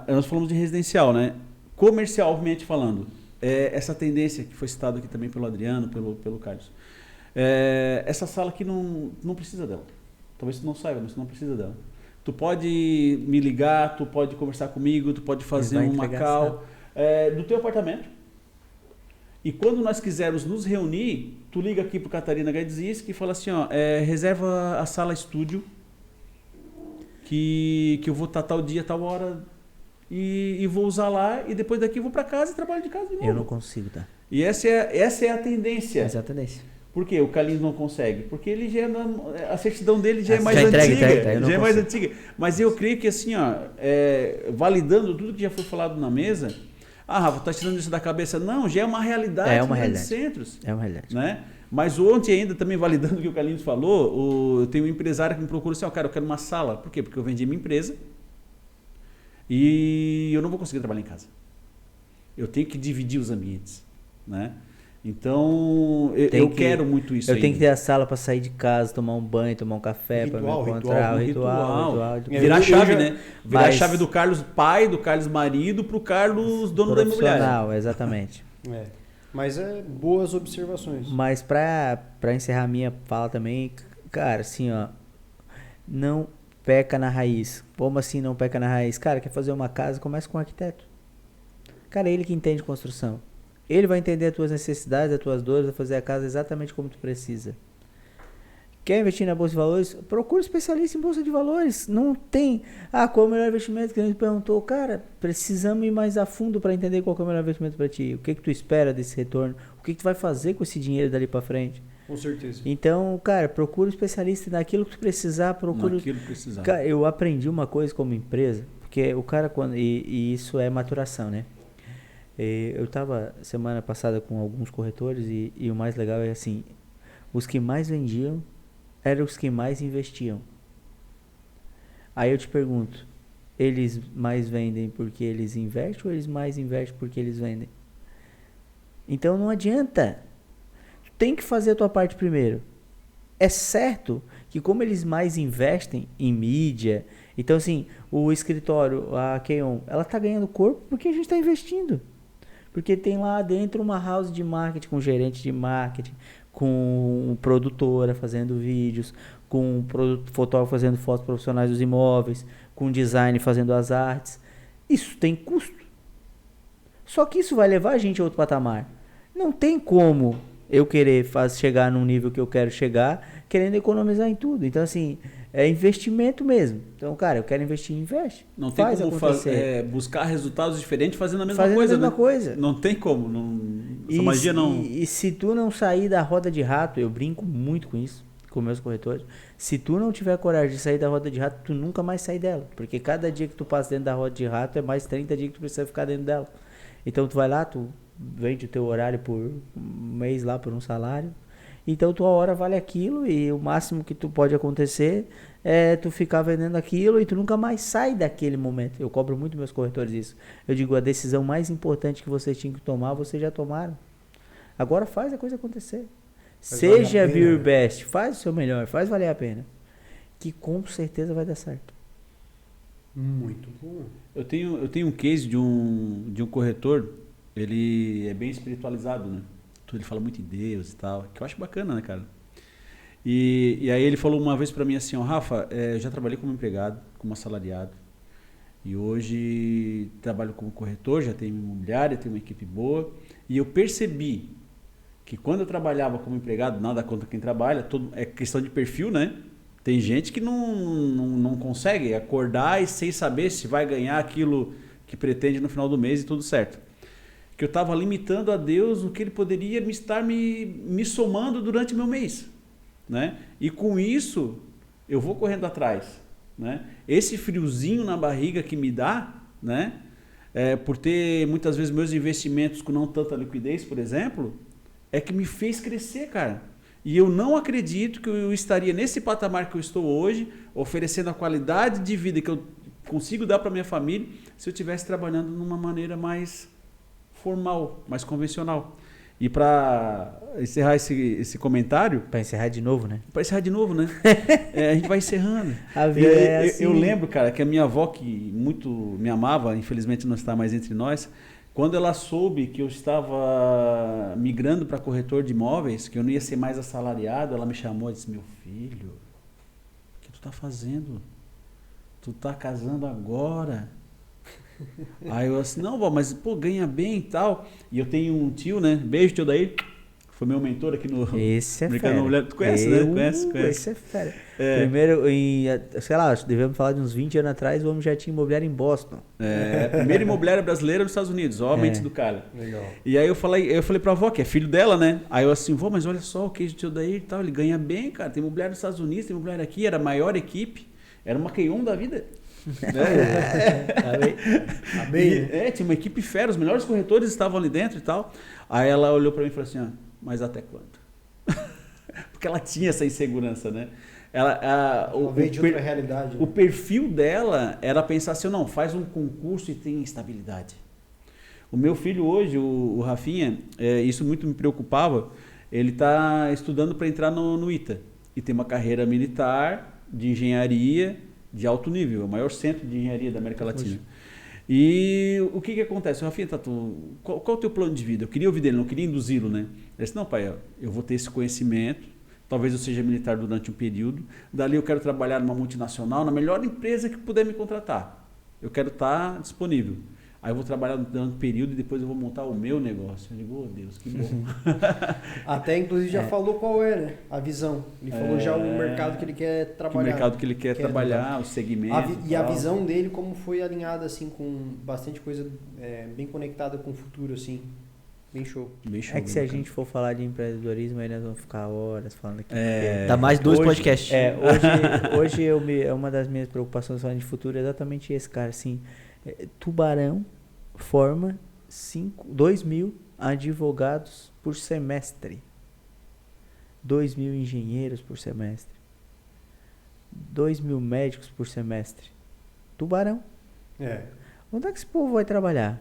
nós falamos de residencial, né? Comercialmente falando, essa tendência que foi citada aqui também pelo Adriano, pelo Carlos, essa sala aqui não precisa dela. Talvez tu não saiba, mas tu não precisa dela. Tu pode me ligar, tu pode conversar comigo, tu pode fazer uma call do teu apartamento. E quando nós quisermos nos reunir, tu liga aqui pro Catarina Gadzisk e fala assim, ó, reserva a sala estúdio que eu vou estar tal dia, tal hora e vou usar lá e depois daqui eu vou para casa e trabalho de casa de novo. Eu não consigo, tá? E essa é a tendência. Essa é a tendência. Por que o Carlinhos não consegue? Porque ele já a certidão dele já é mais já antiga. entrega, eu não já é mais consigo. antiga. Mas eu creio que assim, ó, validando tudo que já foi falado na mesa, Ah, Rafa, tá tirando isso da cabeça. Não, já é uma realidade É uma nos grandes realidade. centros. É uma realidade. Né? Mas ontem ainda, também validando o que o Carlinhos falou, eu tenho um empresário que me procura assim, cara, eu quero uma sala. Por quê? Porque eu vendi minha empresa e eu não vou conseguir trabalhar em casa. Eu tenho que dividir os ambientes, né? Então, eu quero muito isso. Eu tenho que ter a sala para sair de casa, tomar um banho, tomar um café, para me encontrar. Ritual. É, Virar a chave, já- né? Virar a chave do Carlos pai, do Carlos marido, pro Carlos dono da imobiliária. Profissional, exatamente. É. Mas é boas observações. Mas pra encerrar minha fala também, cara, assim, ó, não peca na raiz. Como assim não peca na raiz? Cara, quer fazer uma casa, começa com um arquiteto. Cara, é ele que entende construção. Ele vai entender as tuas necessidades, as tuas dores, vai fazer a casa exatamente como tu precisa. Quer investir na Bolsa de Valores? Procura um especialista em Bolsa de Valores. Não tem... qual é o melhor investimento? Que a gente perguntou. Cara, precisamos ir mais a fundo para entender qual que é o melhor investimento para ti. O que tu espera desse retorno? O que tu vai fazer com esse dinheiro dali para frente? Com certeza. Então, cara, procura um especialista naquilo que tu precisar. Procura... Naquilo que precisar. Cara, eu aprendi uma coisa como empresa, porque o cara, quando e isso é maturação, né? Eu estava semana passada com alguns corretores e o mais legal é assim, os que mais vendiam eram os que mais investiam. Aí eu te pergunto, eles mais vendem porque eles investem ou eles mais investem porque eles vendem? Então não adianta. Tu tem que fazer a tua parte primeiro. É certo que como eles mais investem em mídia, então assim, o escritório, a Keon, ela tá ganhando corpo porque a gente está investindo. Porque tem lá dentro uma house de marketing, com gerente de marketing, com produtora fazendo vídeos, com fotógrafo fazendo fotos profissionais dos imóveis, com design fazendo as artes. Isso tem custo. Só que isso vai levar a gente a outro patamar. Não tem como eu querer chegar num nível que eu quero chegar, querendo economizar em tudo. Então, assim, é investimento mesmo. Então, cara, eu quero investir, investe. Não tem Faz como acontecer. buscar resultados diferentes fazendo a mesma Fazendo coisa, a mesma né? coisa. Não tem como. Essa magia não... E se tu não sair da roda de rato, eu brinco muito com isso, com meus corretores. Se tu não tiver coragem de sair da roda de rato, tu nunca mais sai dela. Porque cada dia que tu passa dentro da roda de rato é mais 30 dias que tu precisa ficar dentro dela. Então tu vai lá, tu vende o teu horário por um mês lá, por um salário. Então tua hora vale aquilo e o máximo que tu pode acontecer é tu ficar vendendo aquilo e tu nunca mais sai daquele momento. Eu cobro muito meus corretores isso. Eu digo, a decisão mais importante que vocês tinham que tomar, vocês já tomaram. Agora faz a coisa acontecer. Seja be your best, faz o seu melhor, faz valer a pena. Que com certeza vai dar certo. Muito bom. Eu tenho um case de um corretor, ele é bem espiritualizado, né? Ele fala muito em Deus e tal, que eu acho bacana, né, cara? E aí ele falou uma vez pra mim assim, ó, Rafa, eu já trabalhei como empregado, como assalariado, e hoje trabalho como corretor, já tenho imobiliária, tenho uma equipe boa, e eu percebi que quando eu trabalhava como empregado, nada contra quem trabalha, é questão de perfil, né? Tem gente que não consegue acordar e sem saber se vai ganhar aquilo que pretende no final do mês e tudo certo. Que eu estava limitando a Deus o que Ele poderia estar me somando durante meu mês, né? E com isso, eu vou correndo atrás, né? Esse friozinho na barriga que me dá, né? Por ter muitas vezes meus investimentos com não tanta liquidez, por exemplo, é que me fez crescer, cara. E eu não acredito que eu estaria nesse patamar que eu estou hoje, oferecendo a qualidade de vida que eu consigo dar para minha família, se eu estivesse trabalhando numa maneira mais formal, mais convencional. E para encerrar esse comentário... Para encerrar de novo, né? Para encerrar de novo, né? A gente vai encerrando. A vida é assim. Eu lembro, cara, que a minha avó, que muito me amava, infelizmente não está mais entre nós, quando ela soube que eu estava migrando para corretor de imóveis, que eu não ia ser mais assalariado, ela me chamou e disse, meu filho, o que tu tá fazendo? Tu tá casando agora? Aí eu assim, não, vó, mas pô, ganha bem e tal. E eu tenho um tio, né? Beijo, tio daí. Foi meu mentor aqui no... Esse é fera. Tu conhece, né? Conhece. Esse é fera. Primeiro, sei lá, devemos falar de uns 20 anos atrás, o homem já tinha imobiliário em Boston. Primeira imobiliária brasileira nos Estados Unidos, ó, a mente do cara. Legal. E aí eu falei pra avó, que é filho dela, né? Aí eu assim, vó, mas olha só, o queijo do tio daí e tal, ele ganha bem, cara. Tem imobiliário nos Estados Unidos, tem imobiliário aqui, era a maior equipe, era uma Keon da vida. Tá bem? Tinha uma equipe fera, os melhores corretores estavam ali dentro e tal. Aí ela olhou para mim e falou assim, mas até quando? Porque ela tinha essa insegurança, né? Ela veio de outra realidade. O perfil dela era pensar assim, não, faz um concurso e tem estabilidade. O meu filho hoje, o Rafinha, isso muito me preocupava, ele está estudando para entrar no ITA e tem uma carreira militar de engenharia de alto nível, é o maior centro de engenharia da América Latina. E o que acontece? Rafinha, qual é o teu plano de vida? Eu queria ouvir dele, não queria induzi-lo, né? Ele disse, não, pai, eu vou ter esse conhecimento, talvez eu seja militar durante um período, dali eu quero trabalhar numa multinacional, na melhor empresa que puder me contratar. Eu quero estar disponível. Aí eu vou trabalhar durante um período e depois eu vou montar o meu negócio. Eu digo, Deus, que bom. Até, inclusive, já falou qual é, né? A visão. Ele falou já o mercado que ele quer trabalhar. O mercado que ele quer trabalhar, o segmento. E a visão dele, como foi alinhada, assim, com bastante coisa bem conectada com o futuro, assim. Bem show. É que se a gente for falar de empreendedorismo, aí nós vamos ficar horas falando aqui. Dá mais 2 podcasts. Hoje uma das minhas preocupações falando de futuro é exatamente esse, cara. Assim, Tubarão forma 2.000 advogados por semestre. 2.000 engenheiros por semestre. 2.000 médicos por semestre. Tubarão. Onde é que esse povo vai trabalhar?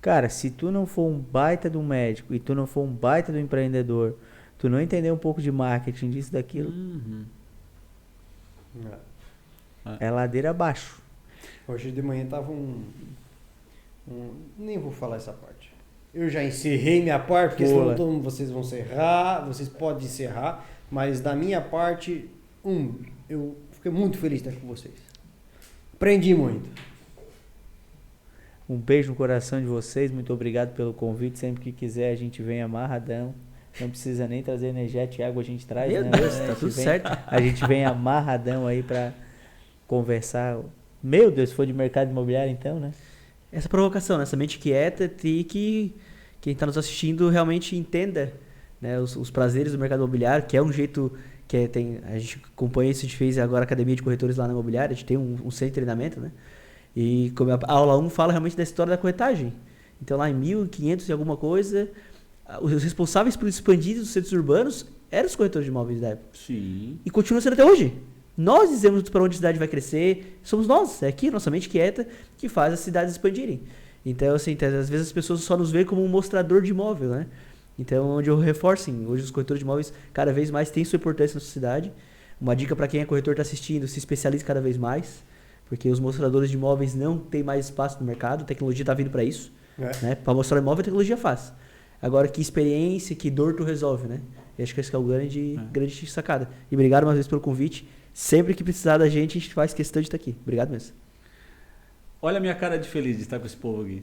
Cara, se tu não for um baita de um médico e tu não for um baita de um empreendedor, tu não entender um pouco de marketing, disso, daquilo, é ladeira abaixo. Hoje de manhã tava nem vou falar essa parte. Eu já encerrei minha parte, porque senão vocês vão encerrar, vocês podem encerrar, mas da minha parte, eu fiquei muito feliz de estar com vocês. Aprendi muito. Um beijo no coração de vocês, muito obrigado pelo convite. Sempre que quiser a gente vem amarradão. Não precisa nem trazer energético e água, a gente traz. Meu Deus, tá tudo certo. A gente vem amarradão aí pra conversar. Meu Deus, se for de mercado imobiliário então, né? Essa provocação, essa mente quieta, e que quem está nos assistindo realmente entenda, né, os prazeres do mercado imobiliário, que é um jeito que a gente acompanha isso, a gente fez agora a academia de corretores lá na imobiliária, a gente tem um centro de treinamento, né? E como a aula 1 fala realmente da história da corretagem. Então lá em 1500 e alguma coisa, os responsáveis por expandir os centros urbanos eram os corretores de imóveis da época. Sim. E continua sendo até hoje. Nós dizemos para onde a cidade vai crescer, somos nós, é aqui, nossa mente quieta, que faz as cidades expandirem. Então, assim, às vezes as pessoas só nos veem como um mostrador de imóvel, né? Então, onde eu reforço, hoje os corretores de imóveis cada vez mais têm sua importância na sociedade. Uma dica para quem é corretor está assistindo, se especialize cada vez mais, porque os mostradores de imóveis não têm mais espaço no mercado, a tecnologia está vindo para isso. Né? Para mostrar imóvel, a tecnologia faz. Agora, que experiência, que dor tu resolve, né? Eu acho que esse é o grande sacada. E obrigado mais uma vez pelo convite. Sempre que precisar da gente, a gente faz questão de estar aqui. Obrigado mesmo. Olha a minha cara de feliz de estar com esse povo aqui.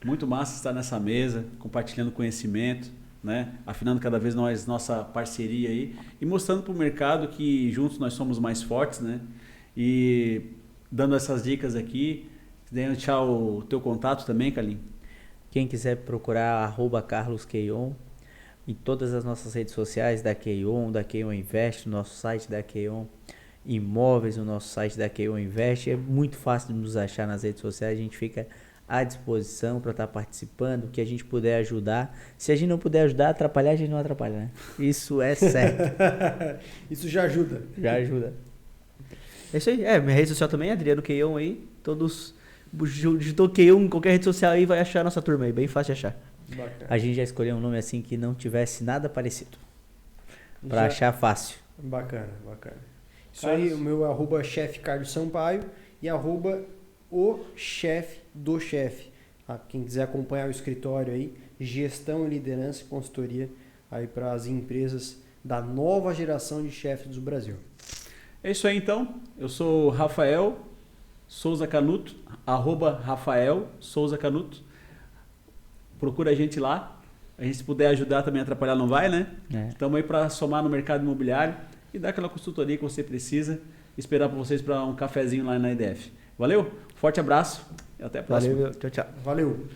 Muito massa estar nessa mesa, compartilhando conhecimento, né? Afinando cada vez mais nossa parceria aí e mostrando para o mercado que juntos nós somos mais fortes, né? E dando essas dicas aqui, deixar o teu contato também, Carlinhos. Quem quiser procurar @carlosqueion em todas as nossas redes sociais da Queion Invest, no nosso site da Queion Imóveis, no nosso site da Queion Invest. É muito fácil de nos achar nas redes sociais, a gente fica à disposição para estar participando, o que a gente puder ajudar. Se a gente não puder ajudar, atrapalhar, a gente não atrapalha, né? Isso é certo. Isso já ajuda. Já ajuda. É isso aí. Minha rede social também, Adriano Queion aí. Todos digitou Queion em qualquer rede social aí, vai achar a nossa turma aí. Bem fácil de achar. Bacana. A gente já escolheu um nome assim que não tivesse nada parecido. Para achar fácil. Bacana. Isso aí, o meu é @chefe Carlos Sampaio e @o chefe do chefe. Quem quiser acompanhar o escritório aí, gestão, liderança e consultoria aí para as empresas da nova geração de chefes do Brasil. É isso aí então. Eu sou Rafael Souza Canuto, @Rafael Souza Canuto. Procura a gente lá. A gente, se puder ajudar também, atrapalhar não vai, né? Estamos aí para somar no mercado imobiliário e dar aquela consultoria que você precisa. Esperar por vocês para um cafezinho lá na IDF. Valeu? Forte abraço e até a próxima. Valeu, tchau. Valeu!